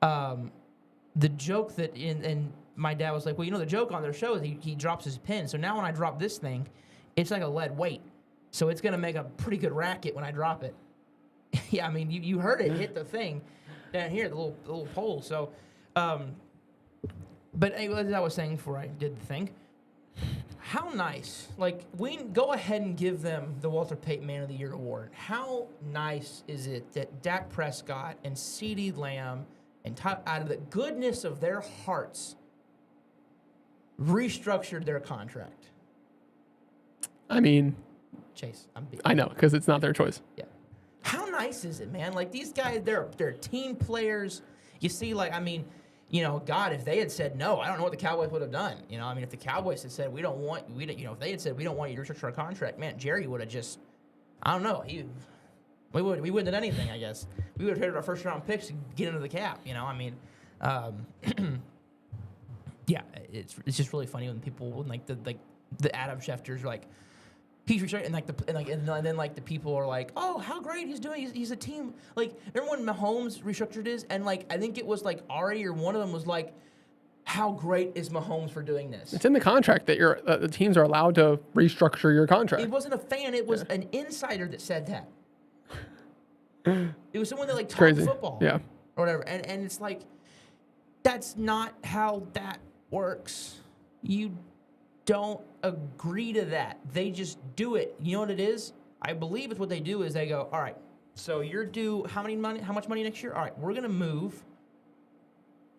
The joke that and my dad was like, well, the joke on their show is he drops his pen. So now when I drop this thing, it's like a lead weight. So it's going to make a pretty good racket when I drop it. Yeah, I mean, you heard it hit the thing down here, the little pole. So, but anyway, as I was saying before I did the thing, how nice. Like, we go ahead and give them the Walter Payton Man of the Year award. How nice is it that Dak Prescott and CeeDee Lamb, and out of the goodness of their hearts, restructured their contract? I mean, Chase, I know, because it's not their choice. Yeah. How nice is it, man? Like, these guys, they're team players. You see, like, I mean, God, if they had said no, I don't know what the Cowboys would have done. I mean, if the Cowboys had said if they had said we don't want you to restructure our contract, man, Jerry would have just, I don't know, we wouldn't have done anything, I guess. We would have traded our first round picks to get into the cap. I mean, yeah, it's just really funny when people like the Adam Schefters are like, he's restructured, and then the people are like, oh, how great he's doing. He's a team. Like, remember when Mahomes restructured his, and I think it was Ari or one of them was like, how great is Mahomes for doing this? It's in the contract that the teams are allowed to restructure your contract. It wasn't a fan. It was an insider that said that. It was someone that talked crazy. football. Yeah. Or whatever. And it's like, that's not how that works. You don't agree to that. They just do it. You know what it is? I believe it's what they do is they go, all right, so you're due how much money next year? All right, we're going to move.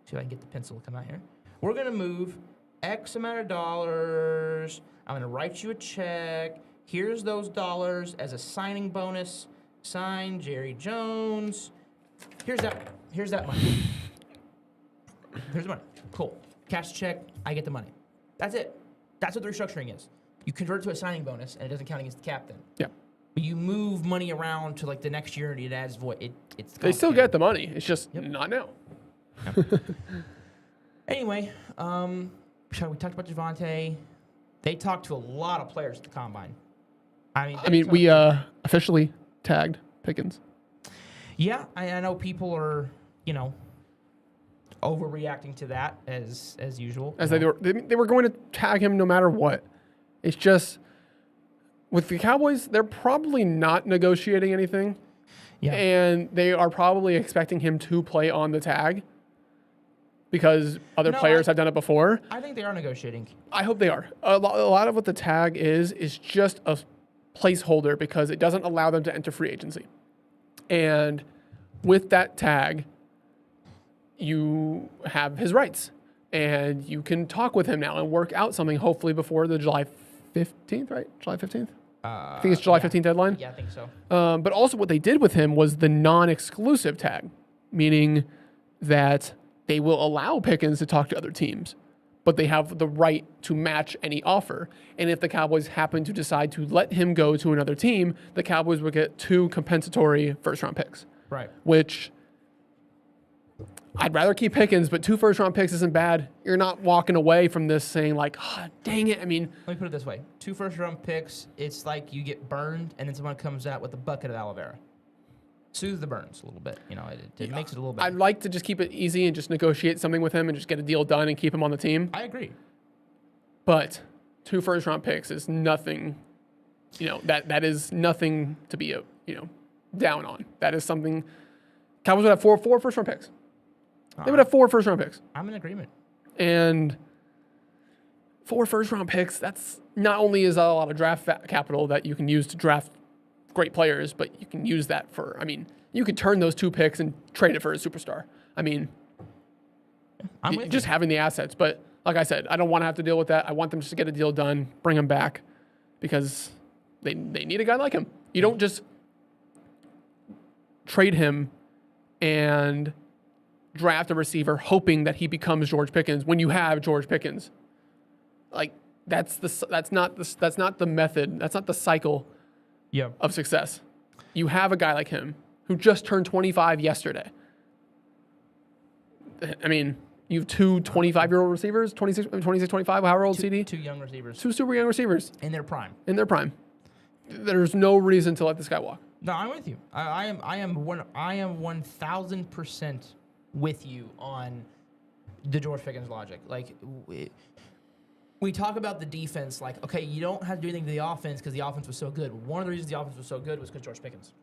See if I can get the pencil to come out here. We're going to move X amount of dollars. I'm going to write you a check. here's those dollars as a signing bonus. Sign Jerry Jones. Here's that money. Here's the money. Cool. Cash check. I get the money. That's it. That's what the restructuring is. You convert it to a signing bonus, and it doesn't count against the cap then. Yeah. But you move money around to like the next year, and it adds void. It's They still get the money. It's just not now. Anyway, we talked about Javonte. They talked to a lot of players at the combine. I mean, we officially tagged Pickens. Yeah, I know people are, overreacting to that as usual. As they were going to tag him no matter what. It's just with the Cowboys, they're probably not negotiating anything. Yeah. And they are probably expecting him to play on the tag because other players have done it before. I think they are negotiating. I hope they are. A lot of what the tag is just a placeholder because it doesn't allow them to enter free agency. And with that tag, you have his rights. And you can talk with him now and work out something hopefully before the July 15th, right? July 15th? I think it's July 15th deadline. Yeah, I think so. But also what they did with him was the non-exclusive tag, meaning that they will allow Pickens to talk to other teams, but they have the right to match any offer. And if the Cowboys happen to decide to let him go to another team, the Cowboys would get 2 compensatory first-round picks. Right. Which I'd rather keep Pickens, but 2 first-round picks isn't bad. You're not walking away from this saying like, oh, dang it. I mean, let me put it this way: 2 first-round picks. It's like you get burned, and then someone comes out with a bucket of aloe vera. Soothe the burns a little bit. It makes it a little better. I'd like to just keep it easy and just negotiate something with him and just get a deal done and keep him on the team. I agree. But 2 first-round picks is nothing. That is nothing to be down on. That is something. Cowboys would have four first-round picks. They would have 4 first-round picks. I'm in agreement. And 4 first-round picks, that's not only is that a lot of draft capital that you can use to draft great players, but you can use that for, you could turn those 2 picks and trade it for a superstar. Just having the assets. But like I said, I don't want to have to deal with that. I want them just to get a deal done, bring him back, because they need a guy like him. You don't just trade him and draft a receiver hoping that he becomes George Pickens when you have George Pickens. Like that's not the method. That's not the cycle of success. You have a guy like him who just turned 25 yesterday. You have 2 25-year-old receivers, 26, 25, however old CD? 2 young receivers. 2 super young receivers. In their prime. There's no reason to let this guy walk. No, I'm with you. I am 1,000% with you on the George Pickens logic. Like, we talk about the defense, like, okay, you don't have to do anything to the offense because the offense was so good. One of the reasons the offense was so good was because George Pickens.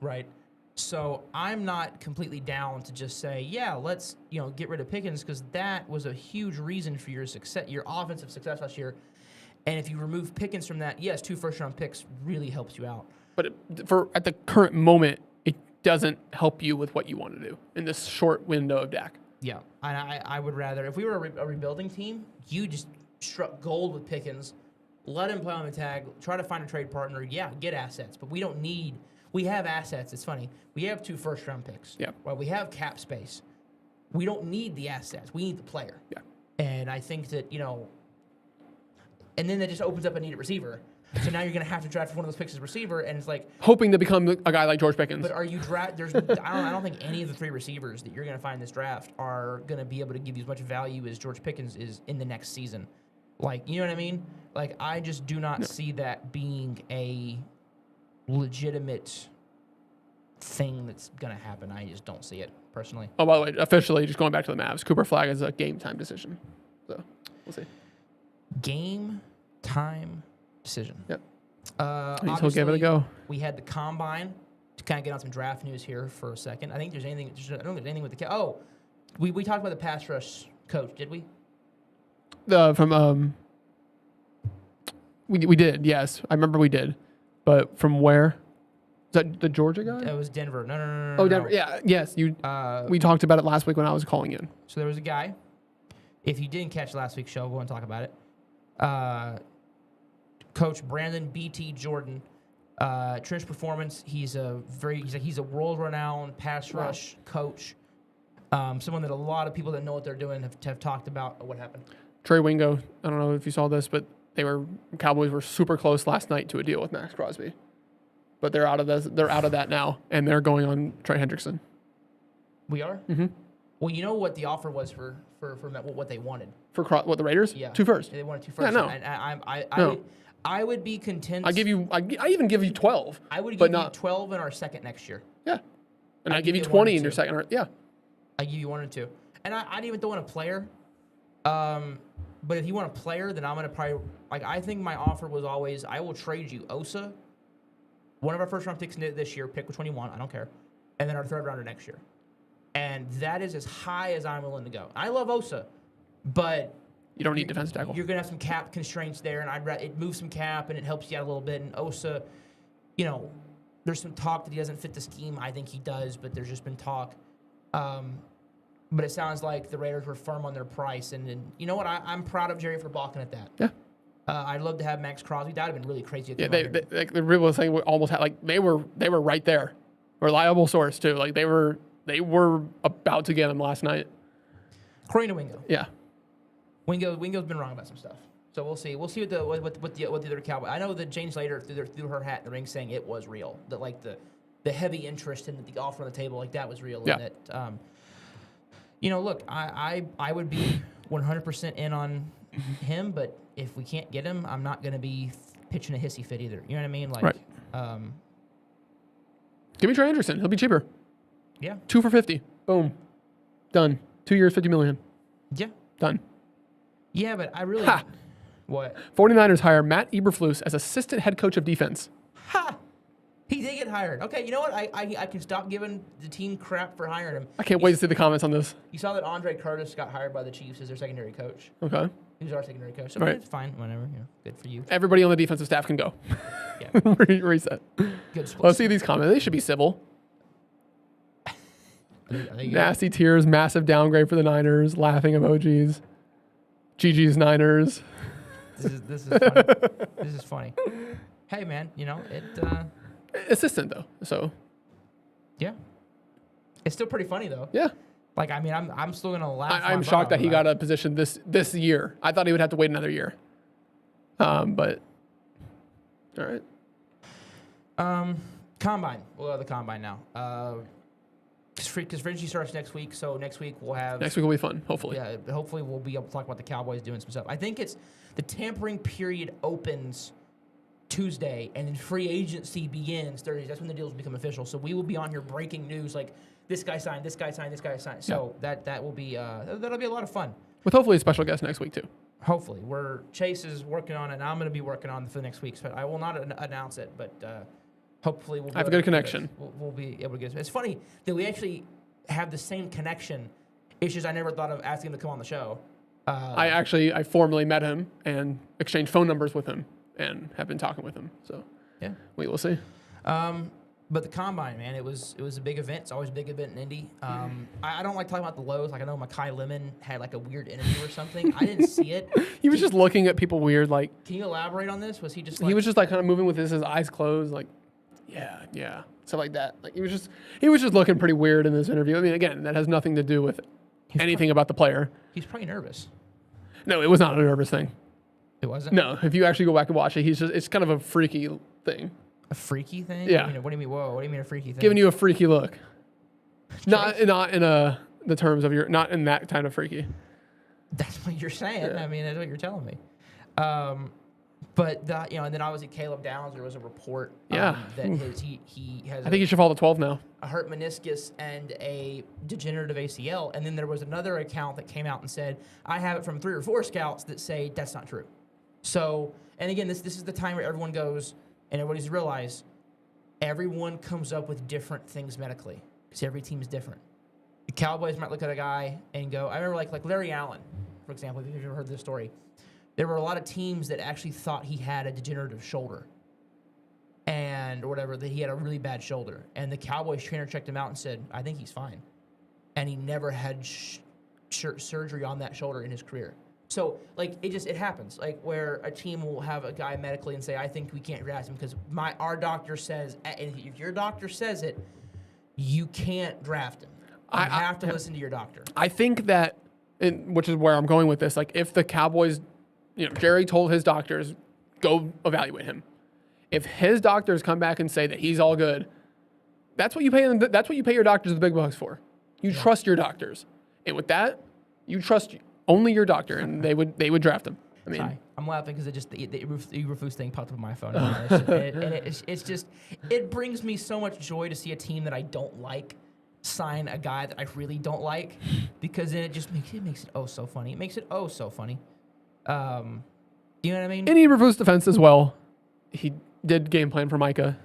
Right? So I'm not completely down to just say, yeah, let's get rid of Pickens because that was a huge reason for your success, your offensive success last year. And if you remove Pickens from that, yes, 2 first-round picks really helps you out. But at the current moment, it doesn't help you with what you want to do in this short window of Dak. Yeah, and I would rather, if we were a rebuilding team, you just struck gold with Pickens, let him play on the tag, try to find a trade partner, get assets. But we have assets. It's funny. We have 2 first-round picks. Yeah. Right? We have cap space. We don't need the assets. We need the player. Yeah. And I think that, and then that just opens up a needed receiver. So now you're going to have to draft one of those picks as receiver, and it's like hoping to become a guy like George Pickens. But are you I don't think any of the 3 receivers that you're going to find in this draft are going to be able to give you as much value as George Pickens is in the next season. Like, you know what I mean? Like, I just do not see that being a legitimate thing that's going to happen. I just don't see it personally. Oh, by the way, officially, just going back to the Mavs, Cooper Flag is a game time decision. So we'll see. Game time decision. Yep. Obviously, give it a go. We had the combine to kind of get on some draft news here for a second. I think I don't think there's anything with the we talked about the pass rush coach, did we? We did, yes. I remember we did. But from where? Is that the Georgia guy? It was Denver. No. Oh, Denver. Yeah, yes. We talked about it last week when I was calling in. So there was a guy. If you didn't catch last week's show, go and talk about it. Coach Brandon BT Jordan. Trench Performance. He's a world-renowned pass rush coach. Someone that a lot of people that know what they're doing have talked about. What happened? Trey Wingo. I don't know if you saw this, but Cowboys were super close last night to a deal with Max Crosby, but they're out of this. They're out of that now, and they're going on Trey Hendrickson. We are. Mm-hmm. Well, you know what the offer was for what they wanted. For what, the Raiders? Yeah, 2 first. They wanted 2 first. Yeah, no. And No. I would be content. I even give you 12. I would but give you not 12 in our second next year. Yeah, and I I'd give you give you 20 1 in your or 2. second. Yeah, I give you 1 or 2, and I'd even throw in a player. But if you want a player, then I'm gonna probably I think my offer was always I will trade you Osa, one of our first round picks this year, pick which one you want, I don't care, and then our third rounder next year, and that is as high as I'm willing to go. I love Osa, but you don't need defensive tackle. you're gonna have some cap constraints there, and it moves some cap and it helps you out a little bit. And Osa, there's some talk that he doesn't fit the scheme. I think he does, but there's just been talk. But it sounds like the Raiders were firm on their price, and you know what? I'm proud of Jerry for balking at that. Yeah. I'd love to have Max Crosby. That would have been really crazy. Yeah, the real was saying we almost had they were right there, reliable source too. Like they were about to get him last night. According to Wingo. Yeah. Wingo's been wrong about some stuff. So we'll see. We'll see what the other Cowboy. I know that Jane Slater threw her hat in the ring saying it was real. That the heavy interest in the offer on the table that was real. Yeah. And that look, I would be 100% in on him, but if we can't get him, I'm not going to be pitching a hissy fit either. You know what I mean? Right. Give me Trey Anderson. He'll be cheaper. Yeah. 2 for $50. Boom. Done. 2 years, $50 million. Yeah. Done. Yeah, but I really. Ha! What? 49ers hire Matt Eberflus as assistant head coach of defense. Ha! He did get hired. Okay, you know what? I can stop giving the team crap for hiring him. I can't wait to see the comments on this. You saw that Andre Curtis got hired by the Chiefs as their secondary coach. Okay. He was our secondary coach. So Right. it's fine, whatever. Good for you. Everybody on the defensive staff can go. Yeah. Reset. Good split. Let's see these comments. They should be civil. Are they good? Nasty tears, massive downgrade for the Niners, laughing emojis. GG's Niners. This is funny. This is funny. Hey man, Assistant though, so yeah. It's still pretty funny though. yeah. Like I'm still gonna laugh. I'm shocked that he got a position this year. I thought he would have to wait another year. But all right. Combine. We'll go to the combine now. Because Fringy starts next week, so next week we'll have. Next week will be fun, hopefully. Yeah, hopefully we'll be able to talk about the Cowboys doing some stuff. I think it's the tampering period opens Tuesday, and then free agency begins Thursday. That's when the deals become official. So we will be on here breaking news like this guy signed, this guy signed, this guy signed. So that will be that'll be a lot of fun. With hopefully a special guest next week too. Hopefully, Chase is working on it, and I'm going to be working on it for next week. So I will not announce it, but hopefully we'll. I have a good connection. We'll be able to get it. It's funny that we actually have the same connection. It's just I never thought of asking him to come on the show. I formally met him and exchanged phone numbers with him and have been talking with him. So Yeah. we will see. But the combine, man, it was a big event. It's always a big event in Indy. I don't like talking about the lows. Like I know Makai Lemon had like a weird interview or something. I didn't see it. He was just looking at people weird, like Can you elaborate on this? Was he just? he was just like kind of moving with his eyes closed, like yeah, stuff like that. Like he was just looking pretty weird in this interview. I mean, again, that has nothing to do with anything about the player. He's probably nervous. No, it was not a nervous thing. It wasn't. No, if you actually go back and watch it, it's kind of a freaky thing. A freaky thing? Yeah. What do you mean? Whoa! What do you mean a freaky thing? Giving you a freaky look. Not in the terms of not in that kind of freaky. That's what you're saying. Yeah. I mean, that's what you're telling me. But and then obviously Caleb Downs. There was a report. Yeah. That he has. I think he should fall to 12 now. A hurt meniscus and a degenerative ACL. And then there was another account that came out and said, I have it from 3 or 4 scouts that say that's not true. So, and again, this is the time where everyone goes, and everybody's realized everyone comes up with different things medically because every team is different. The Cowboys might look at a guy and go, I remember like Larry Allen, for example, if you've ever heard this story. There were a lot of teams that actually thought he had a degenerative shoulder or whatever, that he had a really bad shoulder. And the Cowboys trainer checked him out and said, I think he's fine. And he never had surgery on that shoulder in his career. So like it happens like where a team will have a guy medically and say I think we can't draft him because our doctor says, and if your doctor says it, you can't draft him. You have to listen to your doctor. I think that, which is where I'm going with this. Like if the Cowboys, Jerry told his doctors, go evaluate him. If his doctors come back and say that he's all good, that's what you pay them. That's what you pay your doctors the big bucks for. You trust your doctors, and with that, you trust only your doctor, and they would draft him. I mean, sorry, I'm laughing because the Eberflus thing popped up on my phone, it's just it brings me so much joy to see a team that I don't like sign a guy that I really don't like, because then it just makes it oh so funny. It makes it oh so funny. You know what I mean? In Eberflus' defense as well, he did game plan for Micah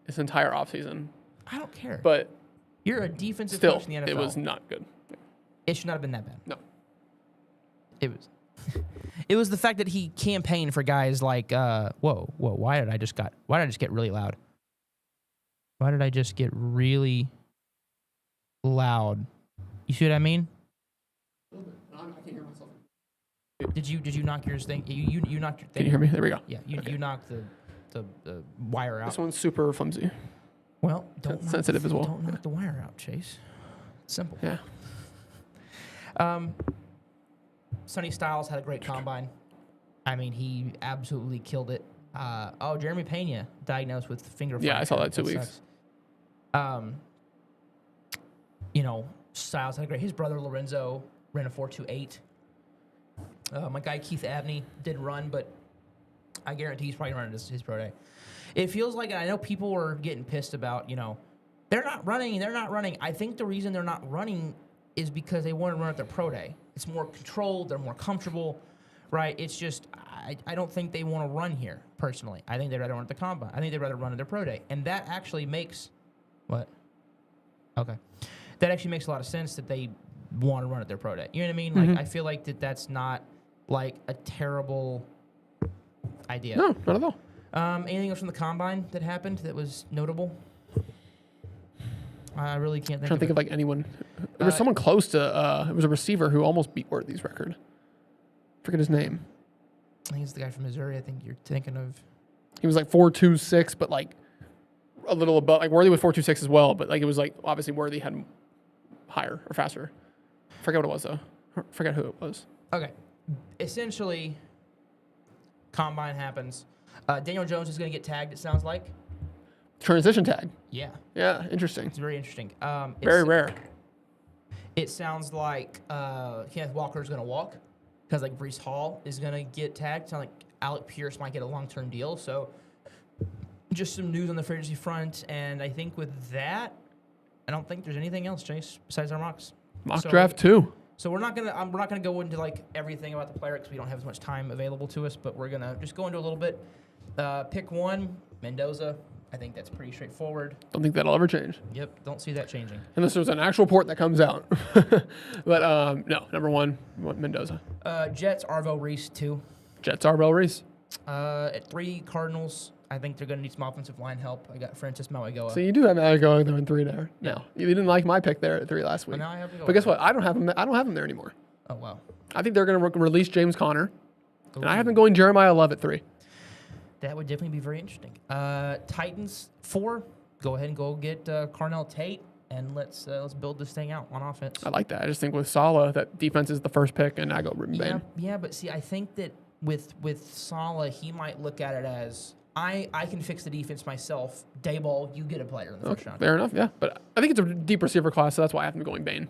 this entire offseason. I don't care. But you're a defensive still, coach in the NFL. It was not good. It should not have been that bad. No. It was. It was the fact that he campaigned for guys like, whoa, why did I just get really loud? Why did I just get really loud? You see what I mean? I can't hear myself. Did you knock yours thing? You knocked your thing. Can you hear me? There we go. Yeah, you knocked the wire out. This one's super flimsy. Well, don't sensitive as well. Don't knock the wire out, Chase. Simple. Yeah. Sonny Styles had a great combine. I mean, he absolutely killed it. Jeremy Pena diagnosed with finger fracture. Yeah, I saw that 2 weeks. Styles had a great. His brother Lorenzo ran a 4.28. My guy Keith Abney did run, but I guarantee he's probably running his pro day. It feels like, and I know people are getting pissed about, they're not running. I think the reason they're not running is because they want to run at their pro day. It's more controlled. They're more comfortable, right? It's just, I don't think they want to run here, personally. I think they'd rather run at the combine. I think they'd rather run at their pro day. And that actually makes, what? Okay. That actually makes a lot of sense that they want to run at their pro day. You know what I mean? Mm-hmm. Like, I feel like that's not, like, a terrible idea. No, not at all. Anything else from the combine that happened that was notable? I really can't think I'm trying to think of like anyone. There was someone close to. It was a receiver who almost beat Worthy's record. Forget his name. I think it's the guy from Missouri. I think you're thinking of. He was like 4.26, but like a little above. Like Worthy was 4.26 as well, but like it was like obviously Worthy had higher or faster. Forget what it was though. Forget who it was. Okay, essentially, combine happens. Daniel Jones is going to get tagged. It sounds like. Transition tag. Yeah. Yeah, interesting. It's very interesting. Very rare. It sounds like Kenneth Walker is going to walk because like Breece Hall is going to get tagged. It sounds like Alec Pierce might get a long-term deal. So just some news on the free agency front. And I think with that, I don't think there's anything else, Chase, besides our mocks. Draft 2. So we're not gonna go into like everything about the player because we don't have as much time available to us. But we're gonna just go into a little bit. Pick 1, Mendoza. I think that's pretty straightforward. Don't think that'll ever change. Yep, don't see that changing. Unless there's an actual report that comes out. But no, number 1, Mendoza. Jets, Arvo Reese, 2. Jets, Arbel Reese. At 3, Cardinals. I think they're going to need some offensive line help. I got Francis Mauigoa. So you do have Mauigoa there in 3 there. Yeah. No, you didn't like my pick there at 3 last week. Well, now I have to go but guess what? I don't have him there anymore. Oh, wow. I think they're going to release James Conner. Ooh. And I have them going Jeremiah Love at 3. That would definitely be very interesting. Titans 4. Go ahead and go get Carnell Tate, and let's build this thing out on offense. I like that. I just think with Saleh, that defense is the first pick, and I go Ruben Bain. Yeah, but see, I think that with Saleh, he might look at it as I can fix the defense myself. Dayball, you get a player in the first round. Fair enough, yeah. But I think it's a deep receiver class, so that's why I have them going Bain.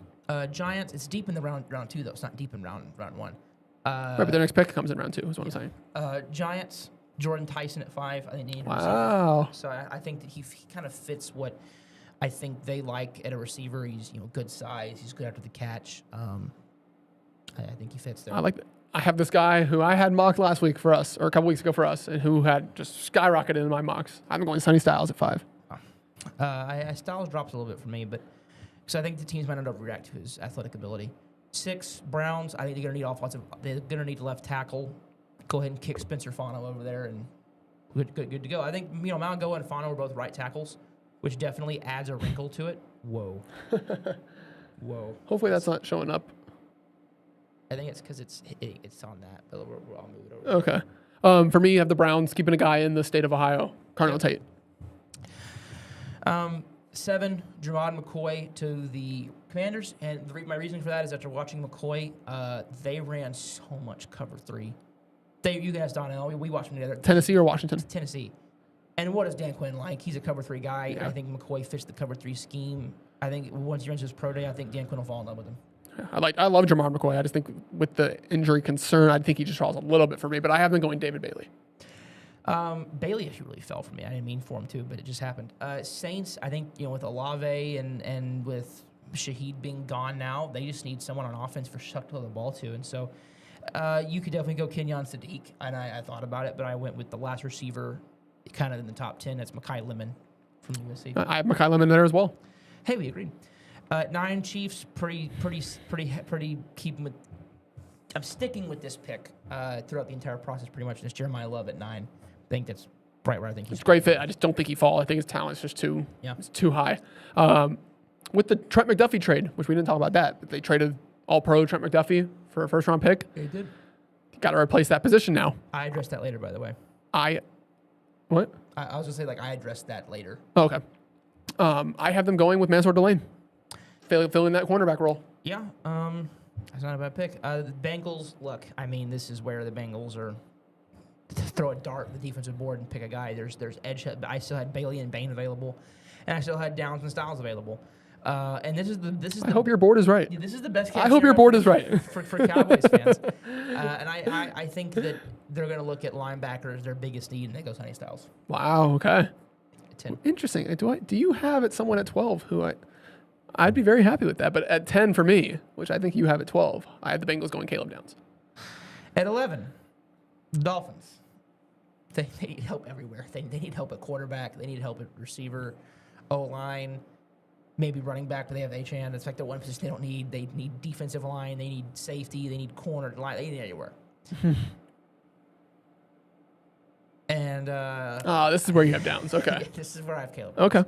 Giants, it's deep in the round 2 though. It's not deep in round 1. Right, but their next pick comes in round 2. Is what I'm saying. Giants. Jordan Tyson at 5. I think they need a wow. receiver. So I think that he kind of fits what I think they like at a receiver. He's good size. He's good after the catch. I think he fits there. I like that. I have this guy who I had mocked last week for us, or a couple weeks ago for us, and who had just skyrocketed in my mocks. I'm going Sonny Styles at 5. Styles drops a little bit for me, but because I think the teams might not overreact to his athletic ability. 6, Browns. I think they're going to need offensive. They're going to need left tackle. Go ahead and kick Spencer Fano over there, and good to go. I think Mauigoa and Fano are both right tackles, which definitely adds a wrinkle to it. Whoa. Hopefully that's not showing up. I think it's because it's on that, but I'll move it over. Okay. For me, you have the Browns keeping a guy in the state of Ohio, Cardinal Tate. 7, Jermod McCoy to the Commanders, and my reason for that is after watching McCoy, they ran so much cover 3. You can ask Donnell. We watched them together. Tennessee or Washington? Tennessee. And what is Dan Quinn like? He's a cover 3 guy. Yeah. I think McCoy fits the cover 3 scheme. I think once he runs his pro day, I think Dan Quinn will fall in love with him. Yeah, I love Jamar McCoy. I just think with the injury concern, I think he just falls a little bit for me. But I have been going David Bailey. Bailey actually really fell for me. I didn't mean for him to, but it just happened. Saints, I think with Olave and with Shaheed being gone now, they just need someone on offense for Shuck to throw the ball to. And so you could definitely go Kenyon Sadiq. And I thought about it, but I went with the last receiver kind of in the top 10. That's Mekhi Lemon from USC. I have Mekhi Lemon there as well. Hey, we agreed. 9 Chiefs, pretty keeping with. I'm sticking with this pick throughout the entire process pretty much. It's Jeremiah Love at 9. I think that's right where I think he's It's a great fit. I just don't think he falls. I think his talent is just it's too high. With the Trent McDuffie trade, which we didn't talk about that, but they traded All-Pro Trent McDuffie for a first-round pick. They did. Got to replace that position now. I addressed that later, by the way. What? I was gonna say I addressed that later. Oh, okay. I have them going with Mansour Delane, filling that cornerback role. Yeah. That's not a bad pick. The Bengals. Look, I mean, this is where the Bengals are. Throw a dart at the defensive board and pick a guy. There's edge. I still had Bailey and Bain available, and I still had Downs and Styles available. And this is the. I hope your board is right. This is the best case I hope your board is right. for Cowboys fans. And I think that they're going to look at linebacker as their biggest need, and they go Sonny Styles. Wow. Okay. 10. Interesting. Do you have it someone at 12 who I'd be very happy with that, but at 10 for me, which I think you have at 12, I had the Bengals going Caleb Downs. At 11, the Dolphins. They need help everywhere. They need help at quarterback. They need help at receiver, O-line, maybe running back, but they have Achane. That's like the one position they don't need. They need defensive line. They need safety. They need corner line. They need everywhere. And this is where you have Downs. Okay. this is where I have Caleb. Okay.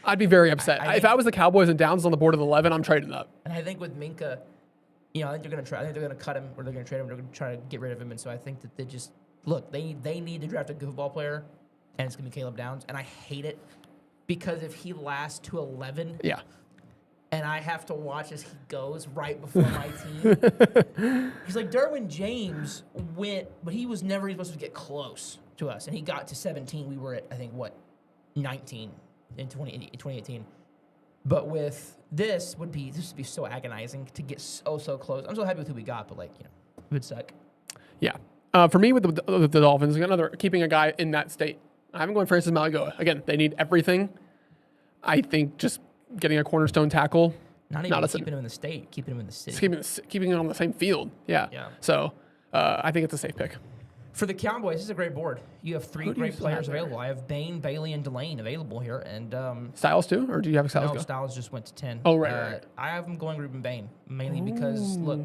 I'd be very upset. I if I was the Cowboys and Downs on the board at 11, I'm trading up. And I think with Minka, I think they're going to try. I think they're going to cut him, or they're going to trade him. They're going to try to get rid of him. And so I think that they just look. They need to draft a good football player, and it's going to be Caleb Downs. And I hate it because if he lasts to 11, Yeah. and I have to watch as he goes right before my team. He's like Derwin James went, but he was never supposed to get close to us, and he got to 17. We were at 19 in 2018. But with this would be so agonizing to get so close. I'm so happy with who we got, but it would suck. Yeah. For me, with the Dolphins, keeping a guy in that state. I'm going Francis Maligoa. Again, they need everything. I think just getting a cornerstone tackle. Not even keeping him in the state, keeping him in the city. Keeping him on the same field. Yeah. So I think it's a safe pick. For the Cowboys, this is a great board. You have 3 great players available. I have Bain, Bailey, and Delane available here. And Styles too? Or do you have Styles no, go? Styles just went to 10. Oh, right. I have him going Ruben Bain, mainly because, look,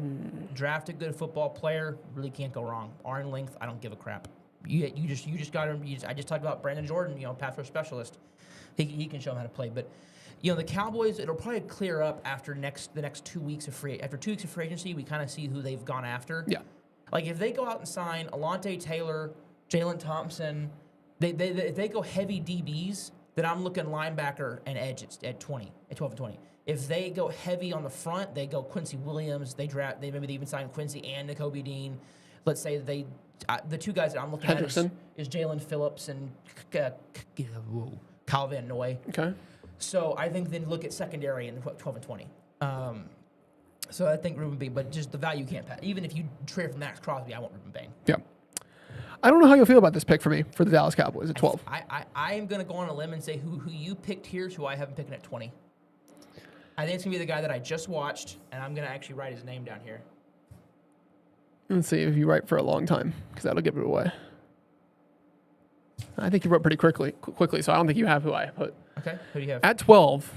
draft a good football player, really can't go wrong. Arm length, I don't give a crap. You just got him. I just talked about Brandon Jordan, pass rush specialist. He can show him how to play. But, the Cowboys, it'll probably clear up after the next 2 weeks of free agency. We kind of see who they've gone after. Yeah. Like, if they go out and sign Alontae Taylor, Jalen Thompson, if they go heavy DBs, then I'm looking linebacker and edge at 12 and 20. If they go heavy on the front, they go Quincy Williams. Maybe they even sign Quincy and Nakobe Dean. Let's say the 2 guys that I'm looking at is Jalen Phillips and Kyle Van Noy. Okay. So I think then look at secondary in 12 and 20. So I think Ruben Bain, but just the value can't pass. Even if you trade for Max Crosby, I want Ruben Bain. Yeah. I don't know how you'll feel about this pick for me for the Dallas Cowboys at 12. I am going to go on a limb and say who you picked here is who I have him picking at 20. I think it's going to be the guy that I just watched, and I'm going to actually write his name down here. Let's see if you write for a long time, because that'll give it away. I think you wrote pretty quickly, so I don't think you have who I put. Okay, who do you have? At 12,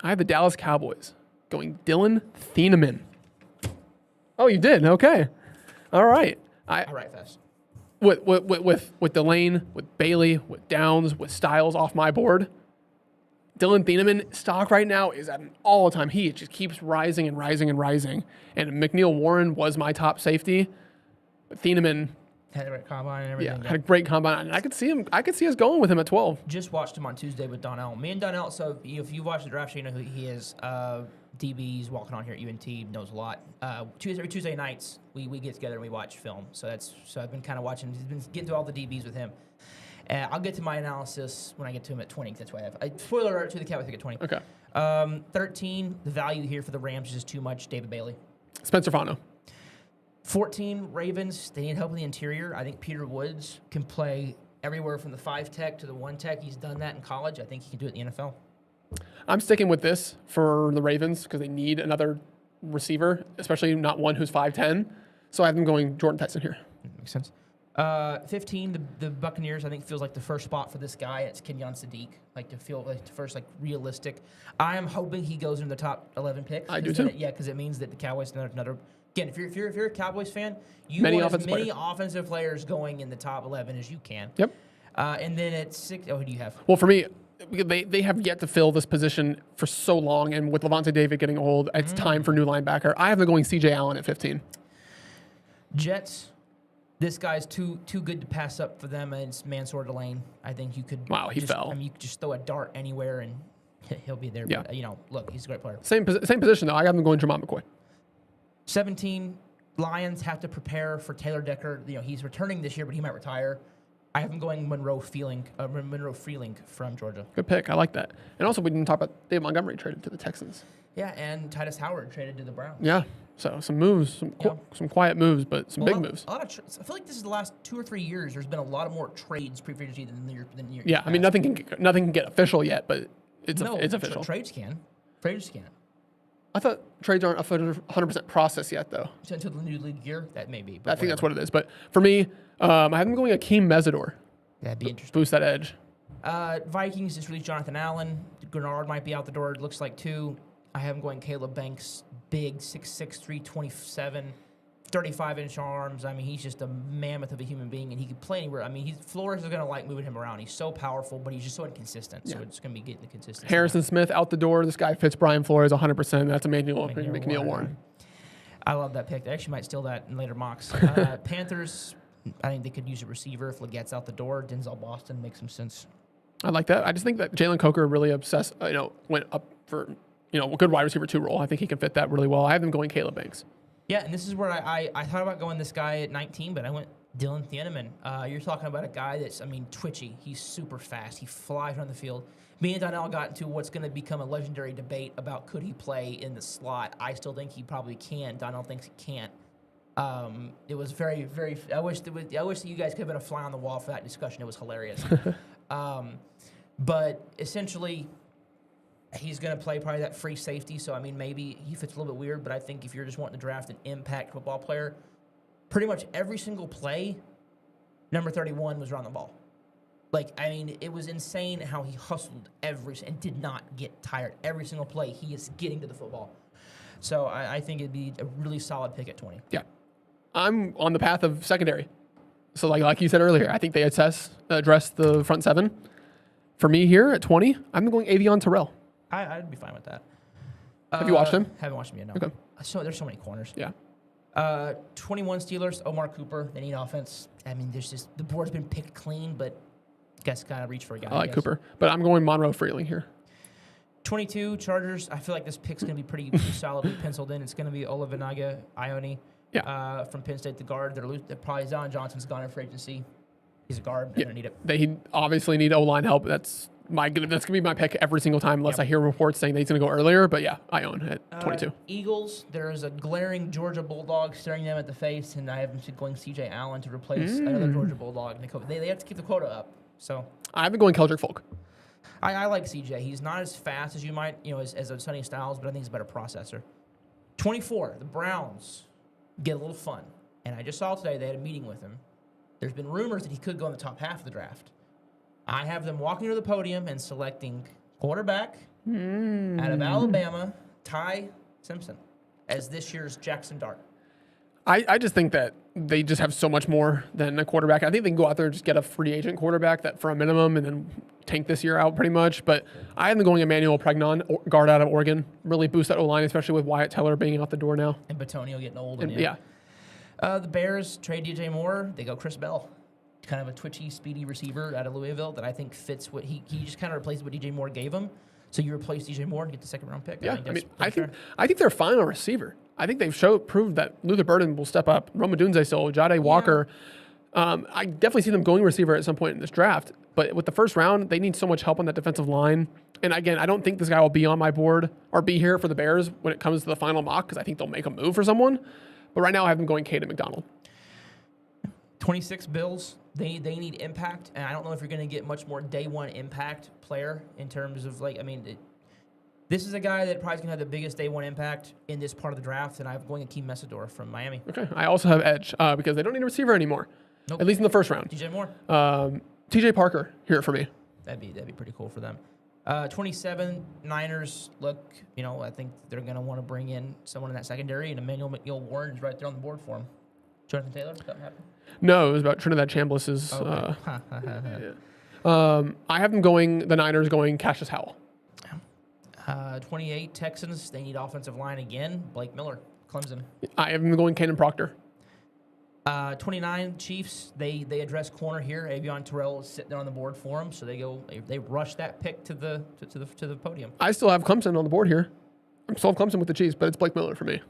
I have the Dallas Cowboys going Dylan Thieneman. Oh, you did? Okay. All right. I write fast. With Delane, with Bailey, with Downs, with Styles off my board, Dylan Thieneman stock right now is at an all-time. He just keeps rising and rising and rising. And McNeil Warren was my top safety. But Thieneman Had a great combine and everything. had a great combine. And I could see him. I could see us going with him at 12. Just watched him on Tuesday with Donnell. Me and Donnell, so if you watch the draft, you know who he is. DB's walking on here at UNT, knows a lot. Every Tuesday nights, we get together and we watch film. So I've been kind of watching. He's been getting through all the DBs with him. I'll get to my analysis when I get to him at 20, 'cause that's what I have. Spoiler alert to the Cowboys pick at 20. Okay. 13, the value here for the Rams is just too much. David Bailey. Spencer Fano. 14, Ravens, they need help in the interior. I think Peter Woods can play everywhere from the 5 tech to the 1 tech. He's done that in college. I think he can do it in the NFL. I'm sticking with this for the Ravens because they need another receiver, especially not one who's 5'10". So I have them going Jordan Tyson here. Makes sense. 15, the Buccaneers, I think, feels like the first spot for this guy. It's Kenyon Sadiq. Like to feel like the first realistic. I am hoping he goes in the top 11 picks. I do too. Yeah, because it means that the Cowboys another. Again, if you're a Cowboys fan, you Many want as offensive many offensive players going in the top 11 as you can. Yep. And then at 6, who do you have? Well, for me, they have yet to fill this position for so long, and with Levante David getting old, it's time for new linebacker. I have them going C.J. Allen at 15. Jets. This guy's too good to pass up for them, and it's Mansour Delane. I think you could. Wow, he fell. I mean, you could just throw a dart anywhere, and he'll be there. Yeah. But, look, he's a great player. Same position, though. I got them going Jermon McCoy. 17, Lions have to prepare for Taylor Decker. He's returning this year, but he might retire. I have him going Monroe Freeling from Georgia. Good pick. I like that. And also, we didn't talk about Dave Montgomery traded to the Texans. Yeah, and Titus Howard traded to the Browns. Yeah. So some moves, some quiet moves, but some big moves. I feel like this is the last 2 or 3 years. There's been a lot of more trades pre-free agency than the year. Yeah, I mean nothing can get official yet, but it's official. Trades can. Trades can. I thought trades aren't 100% processed yet, though. So until the new league year, that may be. I think that's what it is. But for me, I have them going Akeem Mesidor. That'd be interesting. Boost that edge. Vikings just released Jonathan Allen. Grenard might be out the door. It looks like 2. I have him going Caleb Banks, big, 6'6", 327, 35-inch arms. I mean, he's just a mammoth of a human being, and he could play anywhere. I mean, Flores is going to like moving him around. He's so powerful, but he's just so inconsistent. So it's going to be getting the consistency. Harrison Smith out the door. This guy fits Brian Flores 100%. That's Emmanuel McNeil Warren. I love that pick. They actually might steal that in later mocks. Panthers, I think they could use a receiver if Legette's out the door. Denzel Boston makes some sense. I like that. I just think that Jalen Coker really went up for a good wide receiver 2 role. I think he can fit that really well. I have them going Caleb Banks. Yeah, and this is where I thought about going this guy at 19, but I went Dylan Thieneman. You're talking about a guy that's, twitchy. He's super fast. He flies around the field. Me and Donnell got into what's going to become a legendary debate about could he play in the slot. I still think he probably can. Donnell thinks he can't. It was very, very. I wish that you guys could have been a fly on the wall for that discussion. It was hilarious. But essentially, he's going to play probably that free safety, so, maybe he fits a little bit weird, but I think if you're just wanting to draft an impact football player, pretty much every single play, number 31 was around the ball. It was insane how he hustled and did not get tired. Every single play, he is getting to the football. So I think it'd be a really solid pick at 20. Yeah. I'm on the path of secondary. So like you said earlier, I think they address the front 7. For me here at 20, I'm going Avion Terrell. I'd be fine with that. Have you watched him? Haven't watched him yet, no. Okay. So there's so many corners. Yeah. 21 Steelers, Omar Cooper. They need offense. There's just the board's been picked clean, but guys gotta reach for a guy. I like Cooper, but I'm going Monroe Freeling here. 22 Chargers. I feel like this pick's gonna be pretty solidly penciled in. It's gonna be Olavinaga Ione. Yeah. From Penn State, the guard. They're probably Zion Johnson's gone in free agency. He's a guard. They're gonna need it. They obviously need O-line help. That's gonna be my pick every single time, unless I hear reports saying that he's gonna go earlier. But yeah, I own at 22. Eagles. There is a glaring Georgia Bulldog staring them at the face, and I have them going C.J. Allen to replace another Georgia Bulldog. They have to keep the quota up. So I've been going Keldrick Folk. I like C.J. He's not as fast as you might, as a Sonny Styles, but I think he's a better processor. 24. The Browns get a little fun, and I just saw today they had a meeting with him. There's been rumors that he could go in the top half of the draft. I have them walking to the podium and selecting quarterback out of Alabama, Ty Simpson, as this year's Jackson Dart. I just think that they just have so much more than a quarterback. I think they can go out there and just get a free agent quarterback that for a minimum and then tank this year out pretty much. But I have them going Emmanuel Pregnon, guard out of Oregon. Really boost that O-line, especially with Wyatt Teller being out the door now. And Batonio getting old. And, yeah. The Bears trade DJ Moore. They go Chris Bell. Kind of a twitchy, speedy receiver out of Louisville that I think fits what he just kind of replaces what DJ Moore gave him. So you replace DJ Moore and get the second-round pick. Yeah, I think they're fine on receiver. I think they've proved that Luther Burden will step up. Rome Odunze still, Jade Walker. I definitely see them going receiver at some point in this draft. But with the first round, they need so much help on that defensive line. And again, I don't think this guy will be on my board or be here for the Bears when it comes to the final mock because I think they'll make a move for someone. But right now, I have them going Caden McDonald. 26 Bills. They need impact, and I don't know if you're going to get much more day one impact player in terms of this is a guy that probably is going to have the biggest day one impact in this part of the draft, and I'm going Akeem Mesidor from Miami. Okay, I also have edge because they don't need a receiver anymore, at least in the first round. DJ Moore, TJ Parker here for me. That'd be pretty cool for them. 27 Niners. Look, I think they're going to want to bring in someone in that secondary, and Emmanuel McGill-Warren is right there on the board for him. Jonathan Taylor, something happened? No, it was about Trinidad Chambliss's. I have them the Niners going Cassius Howell. 28 Texans, they need offensive line again. Blake Miller, Clemson. I have them going Cannon Proctor. 29 Chiefs, they address corner here. Avion Terrell is sitting there on the board for them, so they rush that pick to the podium. I still have Clemson on the board here. I'm still have Clemson with the Chiefs, but it's Blake Miller for me.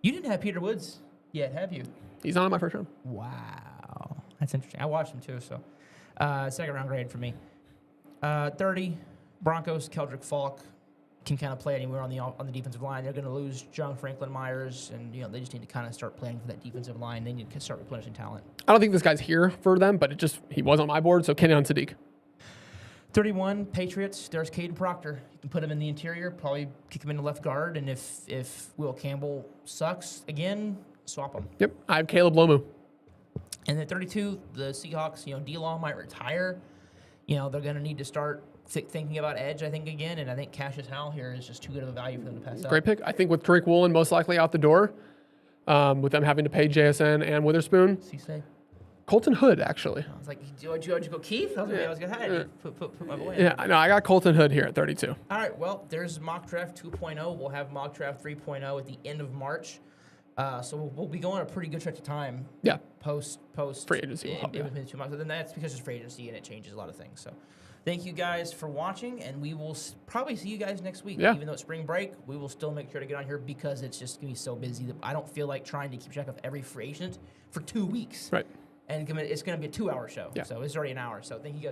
You didn't have Peter Woods yet, have you? He's not in my first round. Wow. That's interesting. I watched him too, so second round grade for me. 30 Broncos, Keldrick Falk can kind of play anywhere on the defensive line. They're going to lose John Franklin Myers, and they just need to kind of start planning for that defensive line. They need to start replenishing talent. I don't think this guy's here for them, but he was on my board, so Kenyon Sadiq. 31 Patriots, there's Caden Proctor. You can put him in the interior, probably kick him into left guard, and if Will Campbell sucks again, swap him. Yep, I have Caleb Lomu. And then 32, the Seahawks, D-Law might retire. They're going to need to start thinking about edge, I think, again. And I think Cassius Howell here is just too good of a value for them to pass up. Great pick. I think with Tariq Woolen most likely out the door, with them having to pay JSN and Witherspoon. C-Say. Colton Hood, actually. I was like, did you go Keith? I was going to put my boy in. Yeah, no, I got Colton Hood here at 32. All right, well, there's Mock Draft 2.0. We'll have Mock Draft 3.0 at the end of March. So we'll be going a pretty good stretch of time. Yeah. Post free agency. In between 2 months. But then that's because it's free agency and it changes a lot of things. So thank you guys for watching, and we will probably see you guys next week. Yeah. Even though it's spring break, we will still make sure to get on here because it's just going to be so busy that I don't feel like trying to keep track of every free agent for 2 weeks. Right. And it's going to be a 2-hour show. Yeah. So it's already an hour. So thank you guys.